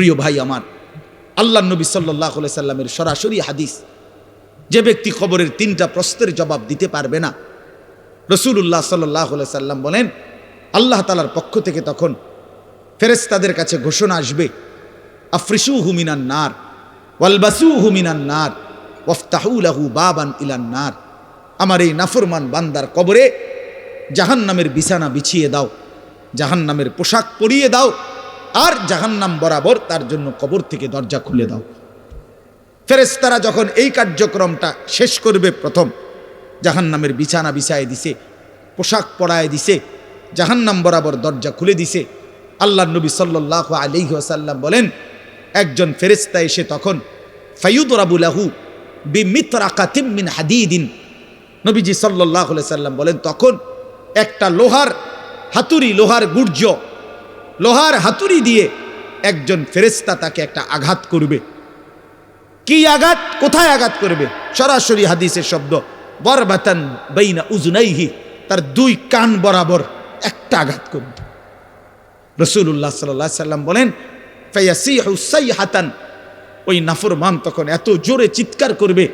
প্রিয় ভাই আমার, আল্লাহ নবী সাল্লাল্লাহু আলাইহি সাল্লামের সরাসরি হাদিস, যে ব্যক্তি কবরের 3টা প্রশ্নের জবাব দিতে পারবে না, রাসূলুল্লাহ সাল্লাল্লাহু আলাইহি সাল্লাম বলেন আল্লাহ তাআলার পক্ষ থেকে তখন ফেরেশতাদের কাছে ঘোষণা আসবে, আফরিশুহু মিনান নার ওয়ালবাসুহু মিনান নার ওয়াফতাহু লাহু বাবান ইলান নার। আমার এই নাফরমান বান্দার কবরে জাহান্নামের বিছানা বিছিয়ে দাও, জাহান্নামের পোশাক পরিয়ে দাও, আর জাহান্নাম বরাবর তার জন্য কবর থেকে দরজা খুলে দাও। ফেরেশতারা যখন এই কার্যক্রমটা শেষ করবে, প্রথম জাহান্নামের বিছানা বিছায় দিছে, পোশাক পরায় দিছে, জাহান্নাম বরাবর দরজা খুলে দিছে, আল্লাহ নবী সাল্লাল্লাহু আলাইহি ওয়াসাল্লাম বলেন একজন ফেরেশতা এসে তখন ফায়ুদরাবু লাহু বিমিতরাকাতিম মিন হাদিদিন, নবীজি সাল্লাল্লাহু আলাইহি সাল্লাম বলেন তখন একটা লোহার হাতুড়ি, লোহার গুর্জ, লোহার হাতুড়ি দিয়ে একজন ফেরেশতা তাকে একটা আঘাত করবে। কি আঘাত, কোথায় আঘাত করবে? সরাসরি হাদিসের শব্দ, বরবাতান বাইনা উজুনাইহি, তার 2 কান বরাবর একটা আঘাত করবে। রাসূলুল্লাহ সাল্লাল্লাহু আলাইহি সাল্লাম বলেন ফায়াসিহু সাইহাতান, ওই নাফরমান তখন এত জোরে চিৎকার করবে,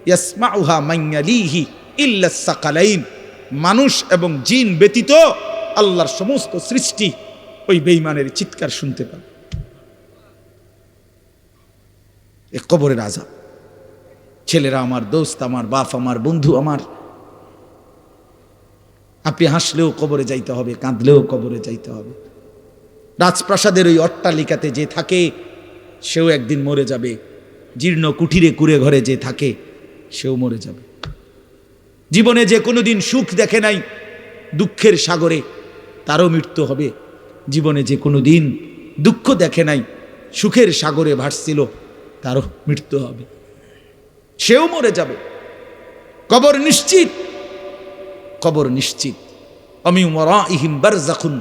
ইয়াসমাউহা মান ইয়ালিহি ইল্লা সাকালাইন, মানুষ এবং জিন ব্যতীত আল্লাহর সমস্ত সৃষ্টি ওই বেঈমানের চিৎকার শুনতে পাবে। এই কবরের আযাব। ছেলেরা আমার, দোস্ত আমার, বাপ আমার, বন্ধু আমার, আপনি হাসলেও কবরে যাইতে হবে, কাঁদলেও কবরে যাইতে হবে। রাজপ্রাসাদের ওই অট্টালিকাতে যে থাকে সেও একদিন মরে যাবে, জীর্ণ কুঠিরে কুড়ে ঘরে যে থাকে সেও মরে যাবে। জীবনে যে কোনোদিন সুখ দেখে নাই, দুঃখের সাগরে, তারও মৃত্যু হবে। জীবনে যে কোনোদিন দুঃখ দেখে নাই, সুখের সাগরে ভাসছিল, তারও মৃত্যু হবে, সেও মরে যাবে। কবর নিশ্চিত, কবর নিশ্চিত। আমিন ওয়ারাইহিম বারযাখুন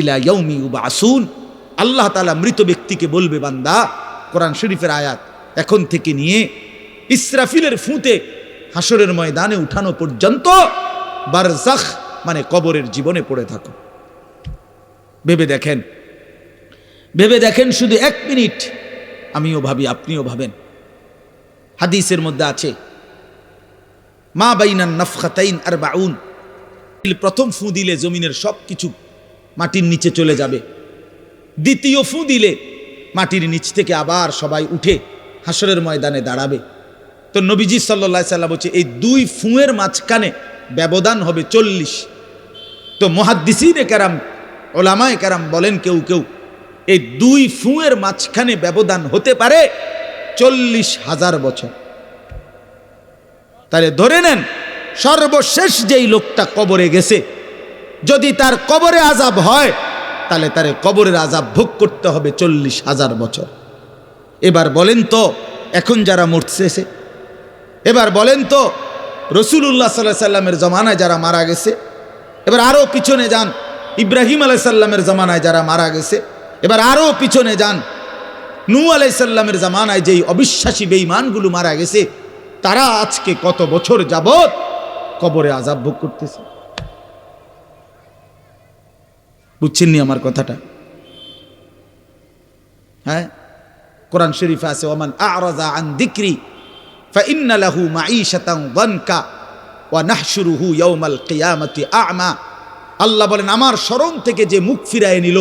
ইলা ইয়াউমি ইউবআসুন। আল্লাহ তাআলা মৃত ব্যক্তিকে বলবে, বান্দা, কোরআন শরীফের আয়াত, এখন থেকে নিয়ে ইসরাফিলের ফুঁতে হাসরের ময়দানে উঠানো পর্যন্ত বারযাখ মানে কবরের জীবনে পড়ে থাকো। ভেবে দেখেন, ভেবে দেখেন, শুধু 1 মিনিট। আমিও ভাবি, আপনিও ভাবেন। হাদিসের মধ্যে আছে মা বাইনান নাফখাতাইন 40, প্রথম ফু দিলে জমিনের সব কিছু মাটির নিচে চলে যাবে। দ্বিতীয় ফু দিলে মাটির নিচ থেকে আবার সবাই উঠে হাসরের ময়দানে দাঁড়াবে। তো নবীজি সাল্লাল্লাহু আলাইহি সাল্লাম বলছে এই 2 ফুঁয়ের মাঝখানে ব্যবধান হবে 40। তো মুহাদ্দিসিনে কেরাম, ওলামায়ে কেরাম বলেন কেউ কেউ এই 2 ফুঁয়ের মাঝখানে ব্যবধান হতে পারে 40,000 বছর। তাহলে ধরে নেন সর্বশেষ যেই লোকটা কবরে গেছে, যদি তার কবরে আযাব হয়, তাহলে তার কবরের আযাব ভোগ করতে হবে 40,000 বছর। এবার বলেন তো এখন যারা মরতেছে, এবার বলেন তো রাসূলুল্লাহ সাল্লাল্লাহু আলাইহি সাল্লামের জমানায় যারা মারা গেছে, এবার আরো পিছনে যান ইব্রাহিম আলাইহিস সালামের জমানায় যারা মারা গেছে, এবার আরো পিছনে যান নূহ আলাইহিস সালামের জমানায় যেই অবিশ্বাসী বেঈমানগুলো মারা গেছে, তারা আজকে কত বছর যাবত কবরে আযাব ভোগ করতেছে। বুঝছেননি আমার কথাটা? হ্যাঁ, কোরআন শরীফে আছে ওমান আ'রাযা আন যিকরি ফাইন্না লাহু মাঈশাতান যানকা ওয়া নাহশুরুহু ইয়াওমাল কিয়ামাতি আ'মা। আল্লাহ বলেন আমার স্মরণ থেকে যে মুখ ফিরায় নিল,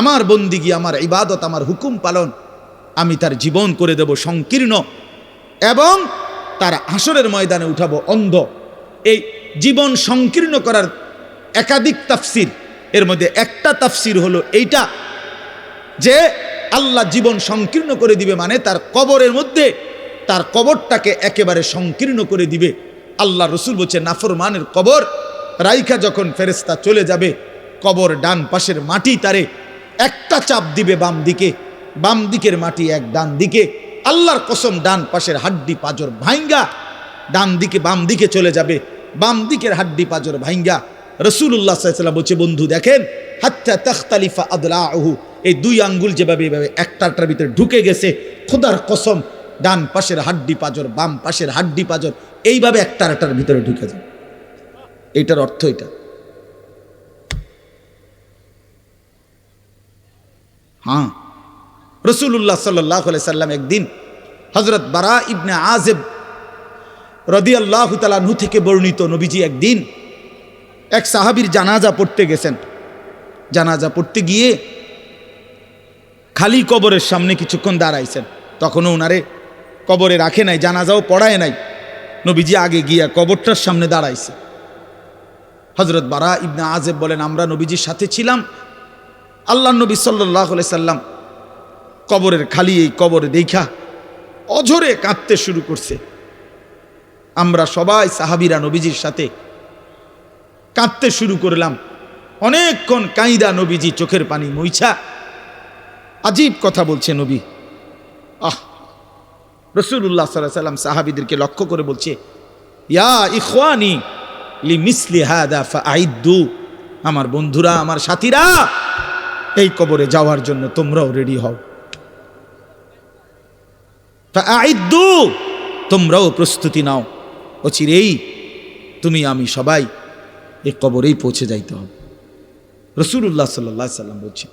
আমার বন্দিগি, আমার ইবাদত, আমার হুকুম পালন, আমি তার জীবন করে দেব সংকীর্ণ এবং তার হাসরের ময়দানে উঠাবো অন্ধ। এই জীবন সংকীর্ণ করার একাধিক তাফসির, এর মধ্যে একটা তাফসির হলো এইটা যে আল্লাহ জীবন সংকীর্ণ করে দিবে, মানে তার কবরের মধ্যে তার কবরটাকে একেবারে সংকীর্ণ করে দিবে। আল্লাহ রসুল বলছে নাফরমানের কবর রাইখা যখন ফেরেশতা চলে যাবে, কবর ডান পাশের মাটি তারে একটা চাপ দিবে বাম দিকে, বাম দিকের মাটি এক ডান দিকে। আল্লাহর কসম ডান পাশের হাড্ডি পাজর ভাঙ্গা ডান দিকে বাম দিকে চলে যাবে, বাম দিকের হাড্ডি পাজর ভাঙ্গা। রাসূলুল্লাহ সাল্লাল্লাহু আলাইহি ওয়াসাল্লাম বলছে, বন্ধু দেখেন হাত্তা তাখতালিফা আদলাউহু, এই 2 আঙ্গুল যেভাবে এভাবে একটার ভিতরে ঢুকে গেছে, খোদার কসম ডান পাশের হাড্ডি পাজর বাম পাশের হাড্ডি পাজর এইভাবে একটার ভিতরে ঢুকে যায়। এইটার অর্থ এটা। হ্যাঁ, রাসূলুল্লাহ সাল্লাল্লাহু আলাইহি সাল্লাম একদিন হযরত বারা ইবনে আযিব রাদিয়াল্লাহু তাআলা আনহু থেকে বর্ণিত, নবীজি একদিন এক সাহাবীর জানাজা পড়তে গেছেন। জানাজা পড়তে গিয়ে খালি কবরের সামনে কিছুক্ষণ দাঁড়াইছেন। তখনও ওনারে কবরে রাখে নাই, জানাজাও পড়ায় নাই। নবীজি আগে গিয়া কবরটার সামনে দাঁড়াইছে। হযরত বারা ইবনে আযিব বলেন, আমরা নবীজির সাথে ছিলাম। আল্লাহর নবী সাল্লাল্লাহু আলাইহি সাল্লাম কবরের খালি এই কবরে দেখা অঝরে কাঁদতে শুরু করছে। আমরা সবাই সাহাবীরা নবীজির সাথে কাঁদতে শুরু করলাম। অনেকক্ষণ কাঁইদা নবীজি চোখের পানি মুইছা আজীব কথা বলছে নবী। রাসূলুল্লাহ সাল্লাল্লাহু আলাইহি সাল্লাম সাহাবীদেরকে লক্ষ্য করে বলছে, ইয়া ইখওয়ানি লিমিসলি হাদা ফাআইদ্দু, আমার বন্ধুরা, আমার সাথীরা, এই কবরে যাওয়ার জন্য তোমরাও রেডি হও। ফাআইদ্দু, তোমরাও প্রস্তুতি নাও, অচিরেই তুমি আমি সবাই এই কবরেই পৌঁছে যাইতে হবে। রাসূলুল্লাহ সাল্লাল্লাহু আলাইহি সাল্লাম বলছে,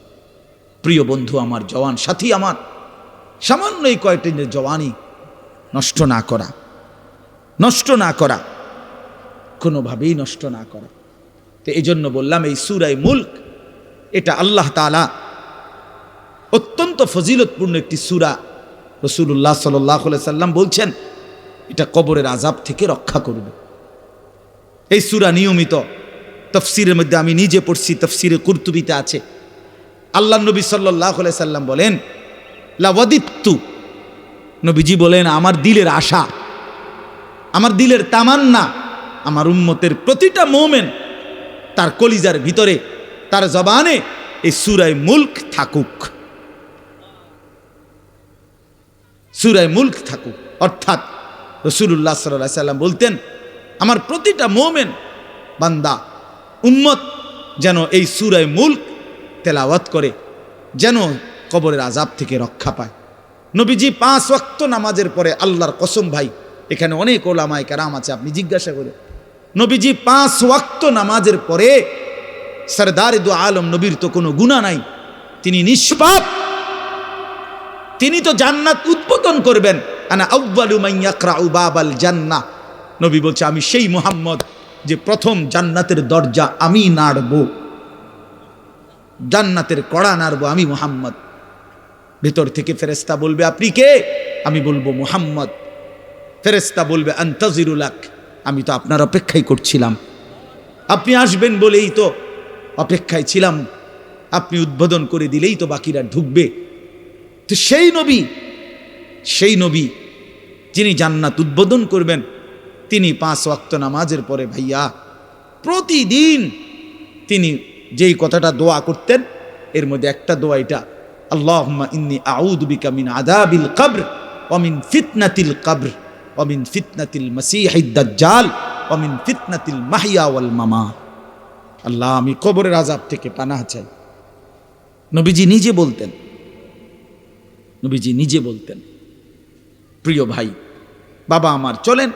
প্রিয় বন্ধু আমার, জওয়ান সাথী আমার, সামান্য এই কয়েকটা দিনের জওয়ানি নষ্ট না করা, নষ্ট না করা, কোনোভাবেই নষ্ট না করা। তো এই জন্য বললাম, এই সূরা মুলক এটা আল্লাহ তাআলা অত্যন্ত ফজিলতপূর্ণ একটি সূরা। রাসূলুল্লাহ সাল্লাল্লাহু আলাইহি সাল্লাম বলছেন এটা কবরের আযাব থেকে রক্ষা করবে। এই সূরা নিয়মিত তাফসীরের মধ্যে আমি নিজে পড়ছি, তাফসীরে কুরতুবিতে আছে। আল্লাহর নবী সাল্লাল্লাহু আলাইহি সাল্লাম বলেন, লাওয়াদিত্তু, নবীজি বলেন আমার দিলের আশা, আমার দিলের তামান্না, আমার উম্মতের প্রতিটা মুমিন তার কলিজার ভিতরে, তার জবানে এই সূরা মুলক থাকুক, সূরা মুলক থাকুক। অর্থাৎ রাসূলুল্লাহ সাল্লাল্লাহু আলাইহি সাল্লাম বলতেন, আমার প্রতিটা মুমিন বান্দা উম্মত যেন এই সূরা মুলক তেলাওয়াত করে, যেন কবরের আযাব থেকে রক্ষা পায়। নবীজি 5 ওয়াক্ত নামাজের পরে, আল্লাহর কসম ভাই, এখানে অনেক ওলামায়ে কেরাম আছে, আপনি জিজ্ঞাসা করে, নবীজি 5 ওয়াক্ত নামাজের পরে, সরদার দু আলম নবীর তো কোনো গুনাহ নাই, তিনি নিষ্পাপ, তিনি তো জান্নাত উদ্বোধন করবেন। আনা আউয়ালু মান ইয়াকরাউ বাবাল জান্নাহ, নবী বলছে আমি সেই মুহাম্মদ যে প্রথম জান্নাতের দরজা আমি নাড়ব, জান্নাতের কড়া নাড়ব আমি মুহাম্মদ। ভেতর থেকে ফেরেশতা বলবে, আপনি কে? আমি বলবো মুহাম্মদ। ফেরেশতা বলবে, আনতাজিরুলাক, আমি তো আপনার অপেক্ষাই করছিলাম, আপনি আসবেন বলেই তো অপেক্ষায় ছিলাম, আপনি উদ্বোধন করে দিলেই তো বাকিরা ঢুকবে। তো সেই নবী যিনি জান্নাত উদ্বোধন করবেন, তিনি 5 ওয়াক্ত নামাজের পরে ভাইয়া প্রতিদিন তিনি যেই কথাটা দোয়া করতেন, এর মধ্যে একটা দোয়া এটা, আল্লাহুম্মা ইন্নী আউযু বিকা মিন আযাবিল কবর ওয়া মিন ফিতনাতিল কবর ওয়া মিন ফিতনাতিল মাসীহিদ দাজ্জাল ওয়া মিন ফিতনাতিল মাহইয়া ওয়াল মামাত। আল্লাহ, আমি কবরের আযাব থেকে পানাহ চাই। নবীজি নিজে বলতেন, নবীজি নিজে বলতেন। প্রিয় ভাই, বাবা আমার, চলেন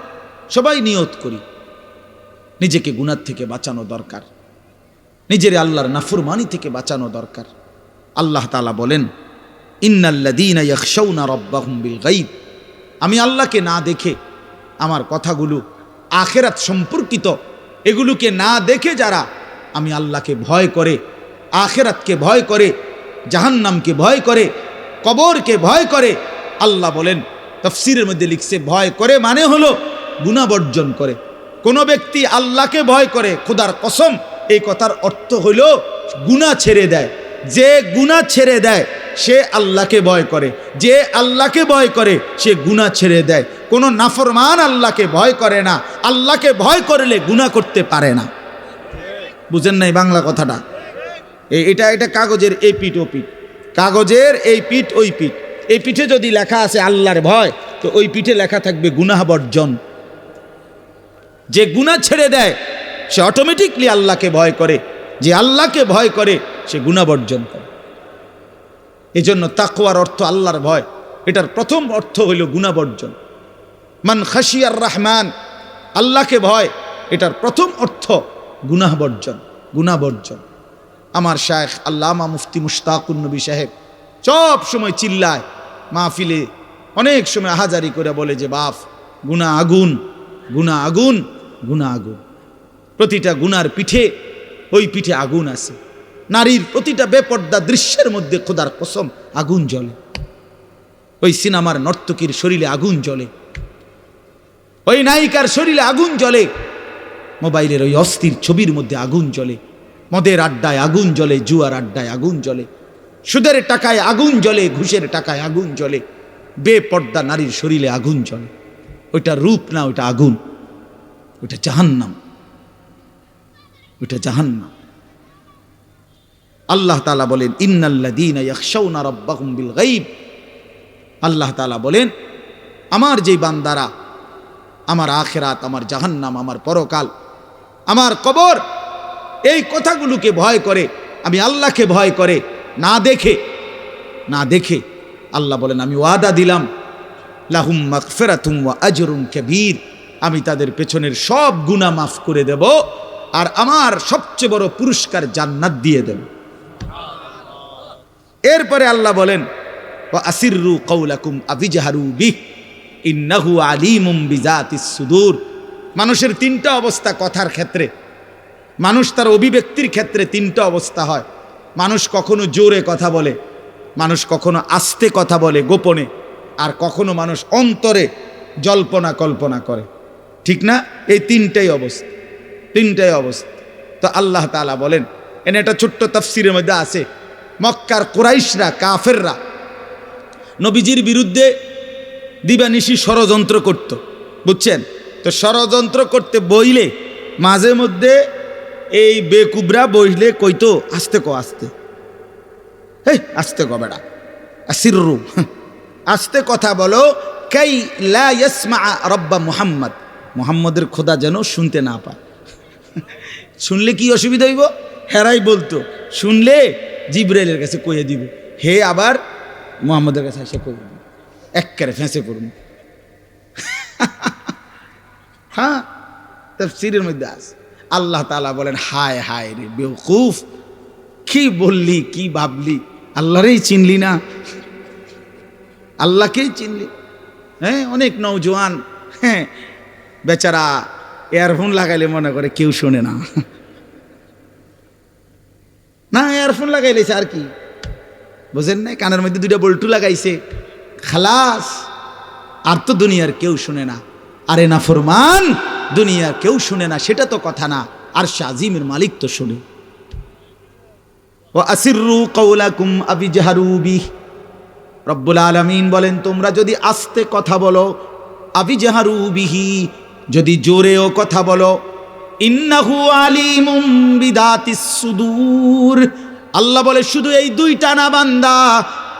সবাই নিয়ত করি, নিজেকে গুনাহ থেকে বাঁচানো দরকার, নিজের আল্লাহর নাফরমানি থেকে বাঁচানো দরকার। আল্লাহ তাআলা বলেন, ইন্নাল্লাযীনা ইয়াখশাউনা রাব্বাহুম বিল গায়ব, আমি আল্লাহকে না দেখে, আমার কথাগুলো আখিরাত সম্পর্কিত, এগুলোকে না দেখে যারা আমি আল্লাহকে ভয় করে, আখিরাতকে ভয় করে, জাহান্নামকে ভয় করে, কবরকে ভয় করে, আল্লাহ বলেন, তাফসীরের মধ্যে লিখছে, ভয় করে মানে হলো গুনাহ বর্জন করে। কোন ব্যক্তি আল্লাহকে ভয় করে, খোদার কসম, এই কথার অর্থ হলো গুনাহ ছেড়ে দেয়। যে গুনাহ ছেড়ে দেয় সে আল্লাহকে ভয় করে, যে আল্লাহকে ভয় করে সে গুনাহ ছেড়ে দেয়। কোনো নাফরমান আল্লাহকে ভয় করে না, আল্লাহকে ভয় করলে গুনাহ করতে পারে না। বুঝেন নাই বাংলা কথাটা? এটা কাগজের এই পিঠ ও পিঠ, কাগজের এই পিঠ ওই পিঠ। এই পিঠে যদি লেখা আছে আল্লাহর ভয়, তো ওই পিঠে লেখা থাকবে গুনাহ বর্জন। যে গুনাহ ছেড়ে দেয় সে অটোমেটিকলি আল্লাহকে ভয় করে, যে আল্লাহকে ভয় করে সে গুনাহ বর্জন করে। এজন্য তাকওয়ার অর্থ আল্লাহর ভয়, এটার প্রথম অর্থ হইল গুনাহ বর্জন। মান খাশিয়ার রহমান, আল্লাহকে ভয়, এটার প্রথম অর্থ গুনাহ বর্জন, গুনাহ বর্জন। আমার শায়েখ আল্লামা মুফতি মুশতাকুন নবী সাহেব সব সময় চিল্লায় মাহফিলে, অনেক সময় আহাজারি করে বলে যে বাপ গুনাহ আগুন, গুনাহ আগুন, গুনাহ আগুন। প্রতিটা গুনার পিঠে, ওই পিঠে আগুন আছে। নারীর প্রতিটা বেপর্দা দৃশ্যের মধ্যে খোদার কসম আগুন জ্বলে। ওই সিনেমার নর্তকীর শরীরে আগুন জ্বলে, ওই নায়িকার শরীরে আগুন জ্বলে, মোবাইলের ওই অস্থির ছবির মধ্যে আগুন জ্বলে, মদের আড্ডায় আগুন জ্বলে, জুয়ার আড্ডায় আগুন জ্বলে, সুদের টাকায় আগুন জ্বলে, ঘুষের টাকায় আগুন জ্বলে, বেপর্দা নারীর শরীরে আগুন জ্বলে। ওইটা রূপ না, ওইটা আগুন, ওইটা জাহান্নাম, ওইটা জাহান্নাম। আল্লাহ তাআলা বলেন ইন্নাল্লাযীনা ইয়াখশাউনা রাব্বাহুম বিল গায়ব। আল্লাহ তাআলা বলেন আমার যেই বান্দারা আমার আখিরাত, আমার জাহান্নাম, আমার পরকাল, আমার কবর, এই কথাগুলোকে ভয় করে, আমি আল্লাহকে ভয় করে, না দেখে আল্লাহ বলেন আমি ওয়াদা দিলাম লাহুম মাগফিরাতুম ওয়া আজরুন কাবীর, আমি তাদের পেছনের সব গুনাহ মাফ করে দেব, আর আমার সবচেয়ে বড় পুরস্কার জান্নাত দিয়ে দেব। এরপরে আল্লাহ বলেন ওয়া আসিররু কাওলাকুম আবিজহারু বিহি ইন্নাহু আলিমুম বিজাতিস সুদূর। মানুষের তিনটা অবস্থা কথার ক্ষেত্রে, মানুষ তার অভিব্যক্তির ক্ষেত্রে তিনটা অবস্থা হয়। মানুষ কখনো জোরে কথা বলে, মানুষ কখনো আস্তে কথা বলে গোপনে, আর কখনো মানুষ অন্তরে জল্পনা কল্পনা করে, ঠিক না? এই তিনটাই অবস্থা। তো আল্লাহ তাআলা বলেন, এনে একটা ছোট্ট তাফসীরের মধ্যে আছে, মক্কার কুরাইশরা, কাফেররা নবীজির বিরুদ্ধে দিবানিশি ষড়যন্ত্র করত, বুঝছেন? তো ষড়যন্ত্র করতে বইলে মাঝে মধ্যে এই বেকুবরা বইলে কইতো আস্তে ক, আস্তে, এই আস্তে ক বেড়া, আসিররু, আস্তে কথা বলো, কাই লা ইয়াসমা রব্বা মুহাম্মদ, মুহাম্মদের খোদা যেন শুনতে না পায়। শুনলে কি অসুবিধা হইব? হেরাই বলতো শুনলে জিবরাইলের কাছে কইয়ে দিব, হে আবার মুহাম্মদের কাছে এসে কইব, একবারে ফেঁসে পড়ুন। হ্যাঁ, তাফসীরের মধ্যে আছে। আল্লাহ তাআলা বলেন হায় হায় রে বেওকুফ, কি বললি, কি ভাবলি, আল্লাহরেই চিনলি না, আল্লাহকেই চিনলি। হ্যাঁ, অনেক নওজোয়ান হ্যাঁ বেচারা ইয়ারফোন লাগাইলে মনে করে কেউ শোনে না, না ইয়ারফোন লাগাইলেছে আর কি, বুঝেন না? কানের মধ্যে দুইটা বল্টু লাগাইছে, খালাস, আর তো দুনিয়ার কেউ শুনে না। আরে না ফরমান, দুনিয়ার কেউ শুনে না সেটা তো কথা না, আর শাজিমের মালিক তো শুনে। ওয়া আসিররু কাওলাকুম আবিজহারু বিহি, রব্বুল আলামিন বলেন তোমরা যদি আস্তে কথা বলো, আবিজহারু বিহি, যদি জোরেও কথা বলো, ইন্নাহু আলিমুম বিদাতিস সুদূর, আল্লাহ বলে শুধু এই দুইটা না বান্দা,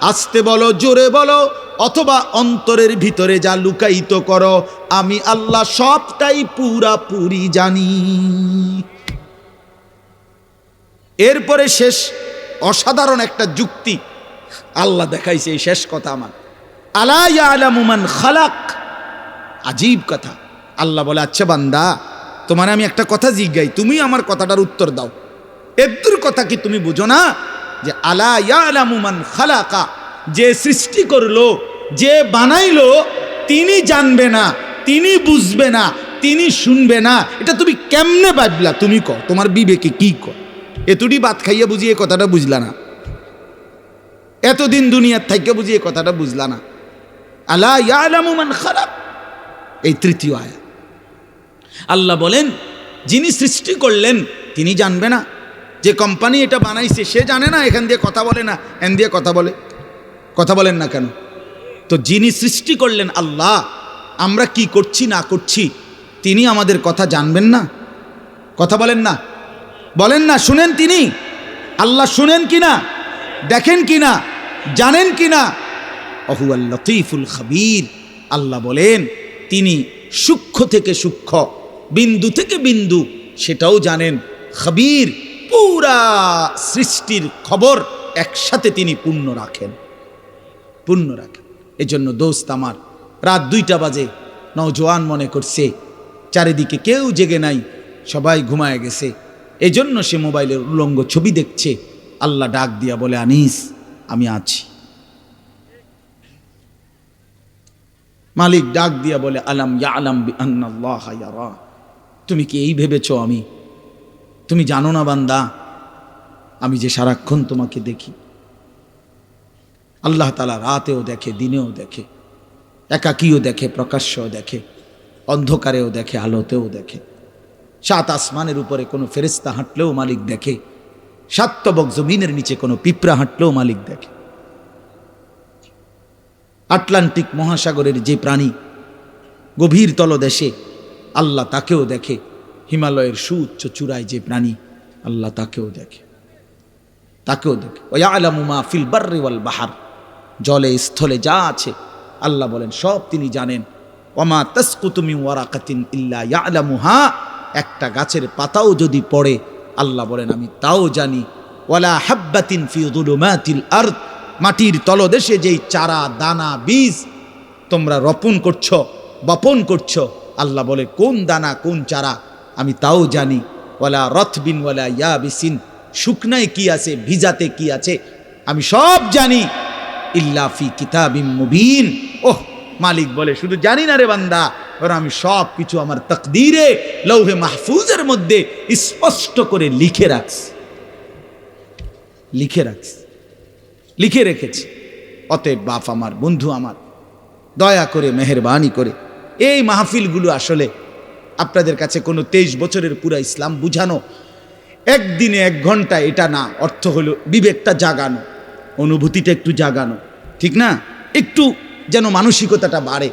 আস্তে বলো, জোরে বলো, অথবা অন্তরের ভিতরে যা লুকায়িত করো, আমি আল্লাহ সবটাই পুরাপুরি জানি। এরপরে শেষ অসাধারণ একটা যুক্তি আল্লাহ দেখাইছে, এই শেষ কথা আমার, আলা ইয়ালামু মান খালাক, আজীব কথা। আল্লাহ বলে আচ্ছা বান্দা, তোমার আমি একটা কথা জিজ্ঞাই, তুমি আমার কথাটার উত্তর দাও। এদ্দুর কথা কি তুমি বুঝো না যে আলা ইয়ালামু মান খালাকা, যে সৃষ্টি করলো, যে বানাইলো, তিনি জানবে না, তিনি বুঝবে না, তিনি শুনবে না, এটা তুমি কেমনে ভাবলা? তুমি কও, তোমার বিবেকে কি কয়? এতটি ভাত খাইয়া বুঝিয়ে কথাটা বুঝলা না, এতদিন দুনিয়ার থাইকে বুঝিয়ে কথাটা বুঝলা না। আলা ইয়ালামু মান খালাক, এই তৃতীয় আয়াত। আল্লাহ বলেন যিনি সৃষ্টি করলেন তিনি জানবে না? যে কোম্পানি এটা বানাইছে সে জানে না এখান দিয়ে কথা বলে না, এন দিয়ে কথা বলে? কথা বলেন না কেন? তো যিনি সৃষ্টি করলেন আল্লাহ, আমরা কি করছি না করছি তিনি আমাদের কথা জানবেন না? কথা বলেন না, বলেন না, শুনেন তিনি? আল্লাহ শুনেন কিনা, দেখেন কিনা, জানেন কিনা? অহুয়াল লতীফুল খবীর, আল্লাহ বলেন তিনি সূক্ষ্ম থেকে সূক্ষ্ম, বিন্দু থেকে বিন্দু সেটাও জানেন। খবীর, পুরা সৃষ্টির খবর একসাথে তিনি পূর্ণ রাখেন। এজন্য দোস্ত আমার, রাত 2টা বাজে, নওজোয়ান মনে করছে চারিদিকে কেউ জেগে নাই, সবাই ঘুমায় গেছে, এজন্য সে মোবাইলের উলঙ্গ ছবি দেখছে। আল্লাহ ডাক দিয়া বলে আনিস আমি আছি, মালিক ডাক দিয়া বলে, আলাম ইয়ালাম বিআন্নাল্লাহা ইয়ারা, তুমি কি এই ভেবেছ তুমি জানো না বান্দা, আমি যে সারাক্ষণ তোমাকে দেখি। আল্লাহ তাআলা রাতেও দেখে, দিনেও দেখে, একাকীও দেখে, প্রকাশ্যও দেখে, অন্ধকারেও দেখে, আলোতেও দেখে। 7 আসমানের উপরে কোনো ফেরেশতা হাঁটলেও মালিক দেখে, 7 তবক জমিনের নিচে কোনো পিঁপড়া হাঁটলেও মালিক দেখে। আটলান্টিক মহাসাগরের যে প্রাণী গভীর তলদেশে, আল্লাহ তাকেও দেখে। হিমালয়ের সুউচ্চ চূড়ায় যে প্রাণী, আল্লাহ তাকেও দেখে, তাকেও দেখে। ওয়ায়ালামু মা ফিল বাররি ওয়াল বাহার, জলে স্থলে যা আছে আল্লাহ বলেন সব তিনি জানেন। ওয়ামা তাসকুতু মিন ওয়ারাকাতিন ইল্লা ইয়ালামুহা, একটা গাছের পাতাও যদি পড়ে আল্লাহ বলেন আমি তাও জানি। ওয়ালা হাব্বাতিন ফি যুলুমাতিল আরদ, মাটির তলদেশে যেই চারা দানা বীজ তোমরা বপন করছো, আল্লাহ বলে কোন দানা কোন চারা আমি তাও জানি। ওয়ালা রতবিন ওয়ালা ইয়াবিসিন, শুকনায় কি আছে ভিজাতে কি আছে আমি সব জানি। ইল্লা ফি কিতাবিম মুবিন, ওহ মালিক বলে শুধু জানি না রে বান্দা, আমি সব কিছু আমার তাকদীরে লৌহে মাহফুজের মধ্যে স্পষ্ট করে লিখে রেখেছি। অতএব বাপ আমার, বন্ধু আমার, দয়া করে মেহেরবানি করে এই মাহফিলগুলো আসলে আপনাদের কাছে কোনো 23 বছরের পুরা ইসলাম বুঝানো, একদিনে 1 ঘন্টা এটা না। অর্থ হলো বিবেকটা জাগানো, অনুভূতিটা একটু জাগানো, ঠিক না? একটু যেন মানসিকতাটা বাড়ে,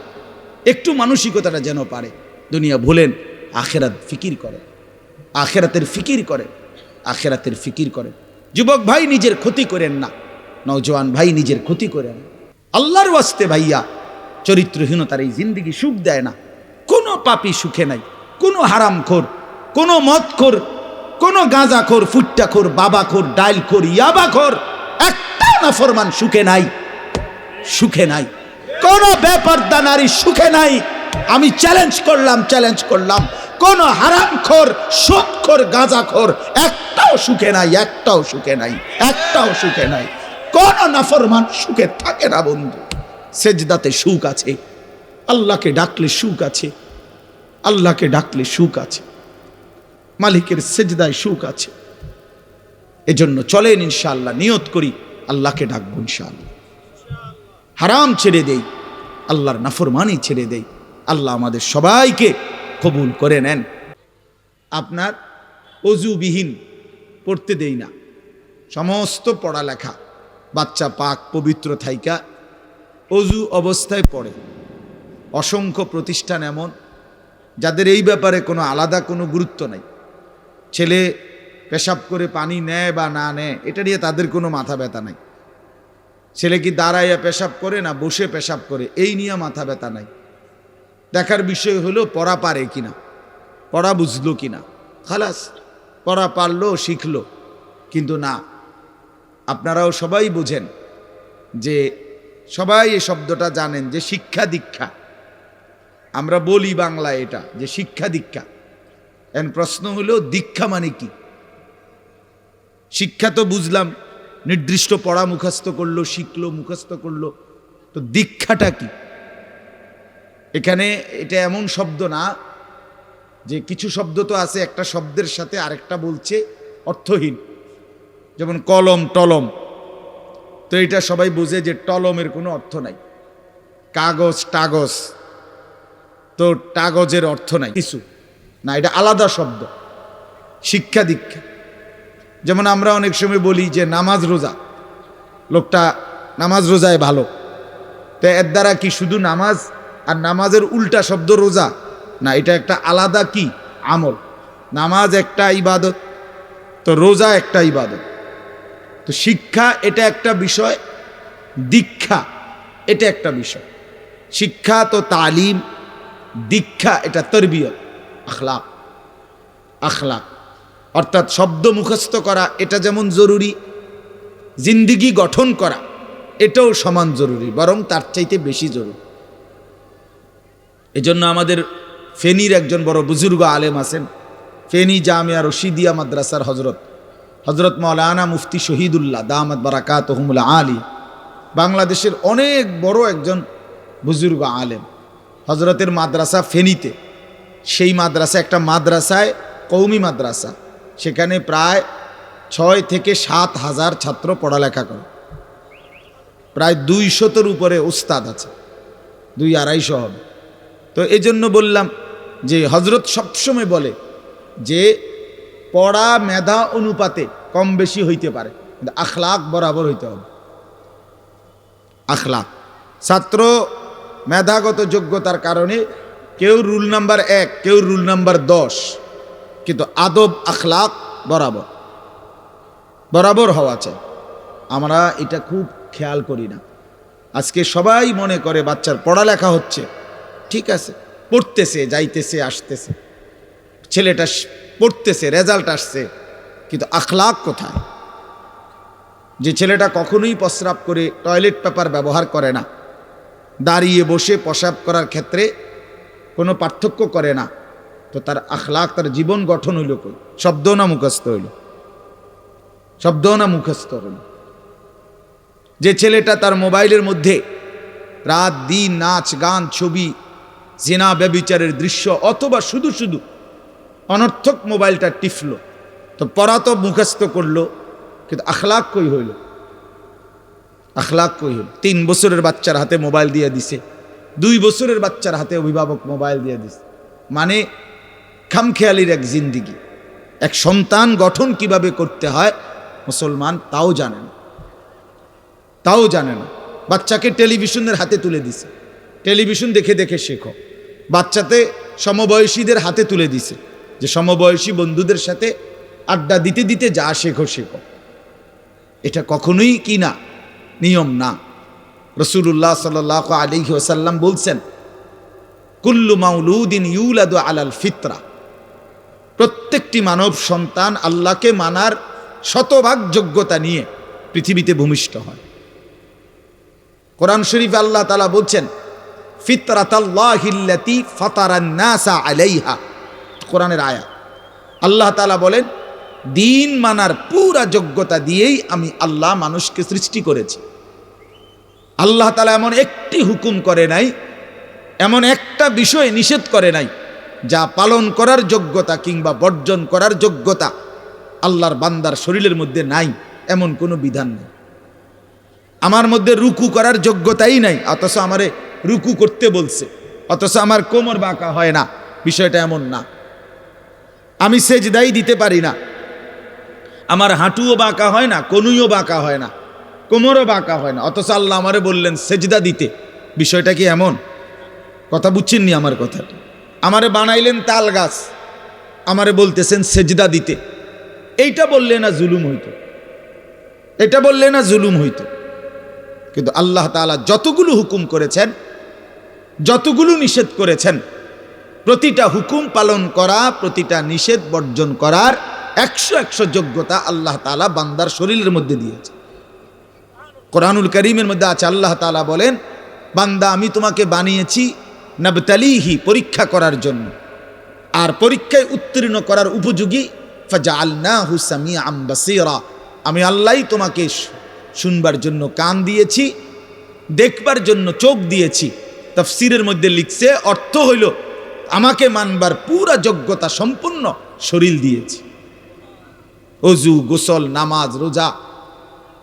একটু মানসিকতাটা যেন পারে। দুনিয়া ভুলেন, আখেরাত ফিকির করে, আখেরাতের ফিকির করেন। যুবক ভাই নিজের ক্ষতি করেন না, নওজোয়ান ভাই নিজের ক্ষতি করেন। আল্লাহর ওয়াস্তে ভাইয়া, চরিত্রহীনতার এই জিন্দেগি সুখ দেয় না। কোনো পাপী সুখে নাই, কোনো হারামখোর, কোনো মদখোর, কোনো গাঁজাখোর, ফুট্টাখোর, বাবাখোর, ডাইলখোর, ইয়াবাখোর, একটা নাফরমান সুখে নাই। কোন বেপরদা নারী সুখে নাই। আমি চ্যালেঞ্জ করলাম, কোন হারামখোর, সুদখোর, গাঁজাখোর একটাও সুখে নাই। কোন নাফরমান সুখে থাকে না বন্ধু। সেজদাতে সুখ আছে, আল্লাহকে ডাকলে সুখ আছে, মালিকের সেজদায় সুখ আছে। এজন্য চলেন ইনশাআল্লাহ, নিয়ত করি আল্লাহকে ডাকবো ইনশাআল্লাহ। হারাম ছেড়ে দেই, আল্লাহর নাফরমানি ছেড়ে দেই। আল্লাহ আমাদের সবাইকে কবুল করে নেন। আপনার অজুবিহীন পড়তে দেই না, সমস্ত পড়ালেখা বাচ্চা পাক পবিত্র থাইকা অজু অবস্থায় পড়ে। অসংখ্য প্রতিষ্ঠান এমন যাদের এই ব্যাপারে কোনো আলাদা কোনো গুরুত্ব নাই। ছেলে পেশাব করে পানি নেয় বা না নেয় এটা নিয়ে তাদের কোনো মাথা ব্যথা নাই। ছেলে কি দাঁড়াইয়া পেশাব করে না বসে পেশাব করে এই নিয়ে মাথা ব্যথা নাই। দেখার বিষয় হলো পড়া পারে কিনা, পড়া বুঝলো কিনা, খালাস। পড়া পারলো, শিখলো। কিন্তু না, আপনারাও সবাই বোঝেন যে, সবাই এই শব্দটা জানেন যে শিক্ষা দীক্ষা, আমরা বলি বাংলায় এটা যে শিক্ষা দীক্ষা। এখন প্রশ্ন হলো দীক্ষা মানে কি? শিক্ষা তো বুঝলাম, নির্দিষ্ট পড়া মুখস্থ করলো, শিখলো, মুখস্থ করলো, তো দীক্ষাটা কি? এখানে এটা এমন শব্দ না যে কিছু শব্দ তো আছে একটা শব্দের সাথে আরেকটা বলছে অর্থহীন, যেমন কলম টলম। তো এটা সবাই বোঝে যে টলমের কোনো অর্থ নাই। কাগজ টাগজ, তো কাগজের অর্থ নাই কিছু না, এটা আলাদা শব্দ। শিক্ষা দীক্ষা যেমন আমরা অনেক সময় বলি যে নামাজ রোজা, লোকটা নামাজ রোজায় ভালো, তো এর দ্বারা কি শুধু নামাজ আর নামাজের উল্টা শব্দ রোজা না, এটা একটা আলাদা কি আমল। নামাজ একটা ইবাদত, তো রোজা একটা ইবাদত। তো শিক্ষা এটা একটা বিষয়, দীক্ষা এটা একটা বিষয়। শিক্ষা তো তালিম, দীক্ষা এটা তরবিয়ত, আখলাক। অর্থাৎ শব্দ মুখস্থ করা এটা যেমন জরুরি, জিন্দিগি গঠন করা এটাও সমান জরুরি, বরং তার চাইতে বেশি জরুরি। এজন্য আমাদের ফেনীর একজন বড় বুজুর্গ আলেম আছেন, ফেনী জামিয়া রশিদিয়া মাদ্রাসার হজরত মাওলানা মুফতি শহীদুল্লাহ দামাত বারাকাতুহুমুল আলী, বাংলাদেশের অনেক বড় একজন বুজুর্গ আলেম। হজরতের মাদ্রাসা ফেনীতে, সেই মাদ্রাসা একটা মাদ্রাসায় কওমি মাদ্রাসা, সেখানে প্রায় 6 থেকে 7 হাজার ছাত্র পড়ালেখা করে, প্রায় 200-র উপরে উস্তাদ আছে, 200-250 হবে। তো এই জন্য বললাম যে হজরত সবসময় বলে যে পড়া মেধা অনুপাতে কম বেশি হইতে পারে, কিন্তু আখলাক বরাবর হইতে হবে। আখলাক, ছাত্র মেধাগত যোগ্যতার কারণে কেউ রুল নাম্বার 1, কেউ রুল নাম্বার 10, কিন্তু আদব আখলাক বরাবর বরাবর হওয়া চাই। আমরা এটা খুব খেয়াল করি না। আজকে সবাই মনে করে বাচ্চার পড়ালেখা হচ্ছে, ঠিক আছে, পড়তেছে, যাইতেছে, আসতেছে, ছেলেটা পড়তেছে, রেজাল্ট আসছে, কিন্তু আখলাক কোথায়? যে ছেলেটা কখনোই প্রস্রাব করে টয়লেট পেপার ব্যবহার করে না, দাঁড়িয়ে বসে প্রস্রাব করার ক্ষেত্রে কোনো পার্থক্য করে না, তো তার আখলাক, তার জীবন গঠন হইল কই? শব্দ না মুখস্থ হইল? শব্দ না মুখস্থ হইল? যে ছেলেটা তার মোবাইলের মধ্যে রাত দিন নাচ গান ছবি জিনা ব্যভিচারের দৃশ্য অথবা শুধু শুধু অনর্থক মোবাইলটা টিপলো, তো পড়া তো মুখস্থ করলো, কিন্তু আখলাক কই হইল? আখলাক কই হইল? 3 বছরের বাচ্চার হাতে মোবাইল দিয়ে দিছে, 2 বছরের বাচ্চার হাতে অভিভাবক মোবাইল দিয়ে দিছে, মানে খামখেয়ালির এক জিন্দিগি। এক সন্তান গঠন কিভাবে করতে হয় মুসলমান তাও জানে না, তাও জানে না। বাচ্চাকে টেলিভিশনের হাতে তুলে দিছে, টেলিভিশন দেখে দেখে শেখো। বাচ্চাতে সমবয়সীদের হাতে তুলে দিছে যে সমবয়সী বন্ধুদের সাথে আড্ডা দিতে দিতে যা শেখো শেখো। এটা কখনোই কি না, নিয়ম না। রাসূলুল্লাহ সাল্লাল্লাহু আলাইহি ওয়াসাল্লাম বলছেন, কুল্লু মাউলুদিন ইউলাদু আলাল ফিতরা, প্রত্যেকটি মানব সন্তান আল্লাহকে মানার শতভাগ যোগ্যতা নিয়ে পৃথিবীতে ভূমিষ্ঠ হয়। কোরআন শরীফে আল্লাহ তাআলা বলছেন, ফিতরাতাল্লাহিল্লাতী ফাতারান নাসা আলাইহা, কোরআনের আয়াত। আল্লাহ তাআলা বলেন, দিন মানার পুরা যোগ্যতা দিয়েই আমি আল্লাহ মানুষকে সৃষ্টি করেছি। আল্লাহ তাআলা এমন একটি হুকুম করে নাই, এমন একটা বিষয় নিষেধ করে নাই যা পালন করার যোগ্যতা কিংবা বর্জন করার যোগ্যতা আল্লাহর বান্দার শরীরের মধ্যে নাই, এমন কোনো বিধান নেই। আমার মধ্যে রুকু করার যোগ্যতাই নাই, অথচ আমারে রুকু করতে বলছে, অথচ আমার কোমর বাঁকা হয় না, বিষয়টা এমন না। আমি সেজদাই দিতে পারি না, আমার হাঁটুও বাঁকা হয় না, কনুইও বাঁকা হয় না, কোমরও বাঁকা হয় না, অথচ আল্লাহ আমারে বললেন সেজদা দিতে। বিষয়টা কি এমন? কথা বুঝছেননি আমার কথাটা? আমারে বানাইলেন তাল গাছ, আমারে বলতেছেন সেজদা দিতে। এইটা বললে না জুলুম হইতো? এটা বললে না জুলুম হইতো? কিন্তু আল্লাহ তাআলা যতগুলো হুকুম করেছেন, যতগুলো নিষেধ করেছেন, প্রতিটা হুকুম পালন করা, প্রতিটা নিষেধ বর্জন করার 100 যোগ্যতা আল্লাহ তাআলা বান্দার শরীরের মধ্যে দিয়েছে। কোরআনুল কারীমের মধ্যে আছে, আল্লাহ তাআলা বলেন, বান্দা আমি তোমাকে বানিয়েছি নাবতালিহি, পরীক্ষা করার জন্য, আর পরীক্ষায় উত্তীর্ণ করার উপযোগী। ফাজআলনাহু সামিআম বাসীরা, আমি আল্লাহই তোমাকে শুনবার জন্য কান দিয়েছি, দেখবার জন্য চোখ দিয়েছি। তাফসীরের মধ্যে লিখছে, অর্থ হইল আমাকে মানবার পুরা যোগ্যতা সম্পূর্ণ শরীর দিয়েছি। ওযু, গোসল, নামাজ, রোজা,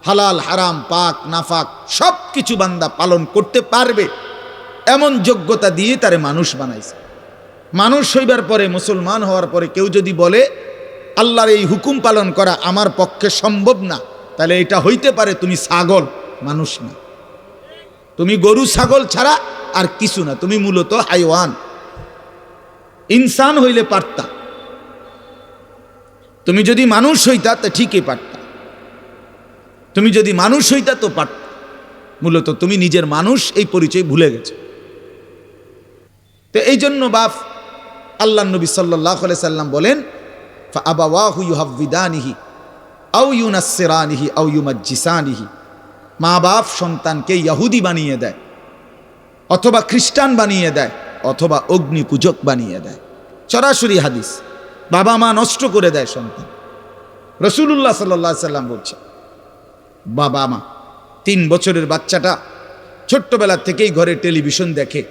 হালাল হারাম, পাক নাফাক সব কিছু বান্দা পালন করতে পারবে এমন যোগ্যতা দিয়ে তারে মানুষ বানাইছে। মানুষ হইবার পরে, মুসলমান হওয়ার পরে কেউ যদি বলে আল্লাহর এই হুকুম পালন করা আমার পক্ষে সম্ভব না, তাহলে এটা হইতে পারে তুমি ছাগল, মানুষ না। তুমি গরু ছাগল ছাড়া আর কিছু না, তুমি মূলত হাইওয়ান। ইনসান হইলে পারতা, তুমি যদি মানুষ হইতা তা ঠিকই পারতা, তুমি যদি মানুষ হইতা তো পারতা। মূলত তুমি নিজের মানুষ এই পরিচয় ভুলে গেছো। তো এই জন্য বাপ আল্লাহ নবী সাল্লাল্লাহু আলাইহি সাল্লাম বলেন, ফাআবাওয়াহু ইউহাব্বিদানিহি আও ইউনাসসিরানিহি আও ইউমাজ্জিসানিহি, মা বাপ সন্তানকে ইহুদি বানিয়ে দেয়, অথবা খ্রিস্টান বানিয়ে দেয়, অথবা অগ্নি পূজক বানিয়ে দেয়। সরাসরি হাদিস, বাবা মা নষ্ট করে দেয় সন্তান। রাসূলুল্লাহ সাল্লাল্লাহু আলাইহি সাল্লাম বলছে, বাবা মা 3 বছরের বাচ্চাটা ছোট্টবেলা থেকেই ঘরে টেলিভিশন দেখে,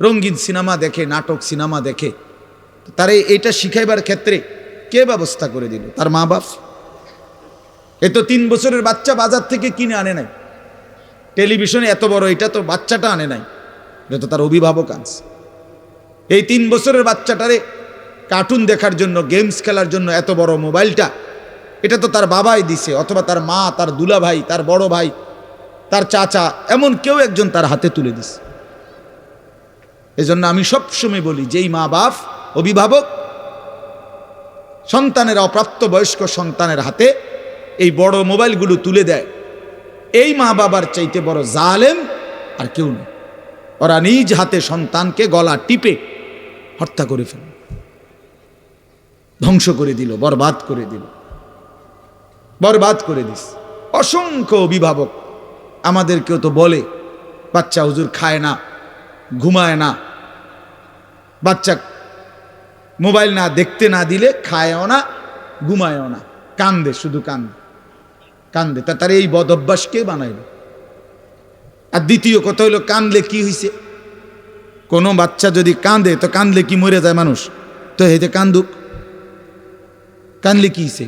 রঙিন সিনেমা দেখে, নাটক সিনেমা দেখে, তারে এটা শিখাইবার ক্ষেত্রে কে ব্যবস্থা করে দিল? তার মা বাপ। এ তো 3 বছরের বাচ্চা বাজার থেকে কিনে আনে নাই, টেলিভিশনে এত বড় এটা তো বাচ্চাটা আনে নাই, এটা তো তার অভিভাবক আনছে। এই 3 বছরের বাচ্চাটারে কার্টুন দেখার জন্য, গেমস খেলার জন্য এত বড় মোবাইলটা, এটা তো তার বাবাই দিছে, অথবা তার মা, তার দুলা ভাই, তার বড় ভাই, তার চাচা, এমন কেউ একজন তার হাতে তুলে দিছে। এজন্য আমি সবসময় বলি, যেই মা বাপ, অভিভাবক সন্তানের, অপ্রাপ্তবয়স্ক সন্তানের হাতে এই বড় মোবাইলগুলো তুলে দেয়, এই মা বাবার চাইতে বড় জালেম আর কেউ নেই। ওরা নিজ হাতে সন্তানকে গলা টিপে হত্যা করে ফেল, ধ্বংস করে দিল, বরবাদ করে দিল, বরবাদ করে দিস। অসংখ্য অভিভাবক আমাদেরকেও তো বলে, বাচ্চা হুজুর খায় না, ঘুমায় না, বাচ্চা মোবাইল না দেখতে না দিলে খায়ও না, ঘুমায়ও না, কান্দে, শুধু কান্দে কান্দে। তার এই বদ অভ্যাস কে বানাইল? আর দ্বিতীয় কথা হইল, কান্দলে কি হয়েছে? কোনো বাচ্চা যদি কান্দে, তো কান্দলে কি মরে যায় মানুষ? তো হেতে কান্দুক, কান্দলে কি হয়েছে?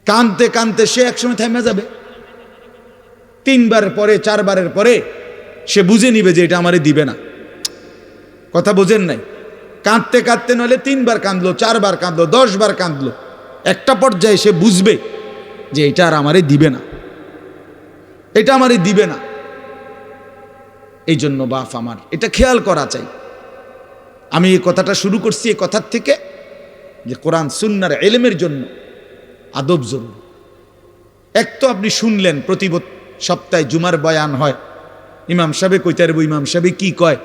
কানতে কানতে সে একসময় থেমে যাবে। 3 বার পরে, 4 বারের পরে সে বুঝে নিবে যে এটা আমারে দিবে না। কথা বোঝেন নাই? কাঁদতে কাঁদতে নইলে 3 বার কাঁদলো, 4 বার কাঁদলো, 10 বার কাঁদলো, একটা পর্যায়ে সে বুঝবে যে এটা আর আমারে দিবে না, এটা আমারে দিবে না। এই জন্য বাপ আমার এটা খেয়াল করা চাই। আমি এই কথাটা শুরু করছি এই কথার থেকে যে কোরআন সুন্নাহর ইলমের জন্য আদব জরুরি। এক তো আপনি শুনলেন প্রতি সপ্তাহে জুমার বয়ান হয়, ইমাম সাহেব কইতে পারবো, ইমাম সাহেব কি কয়,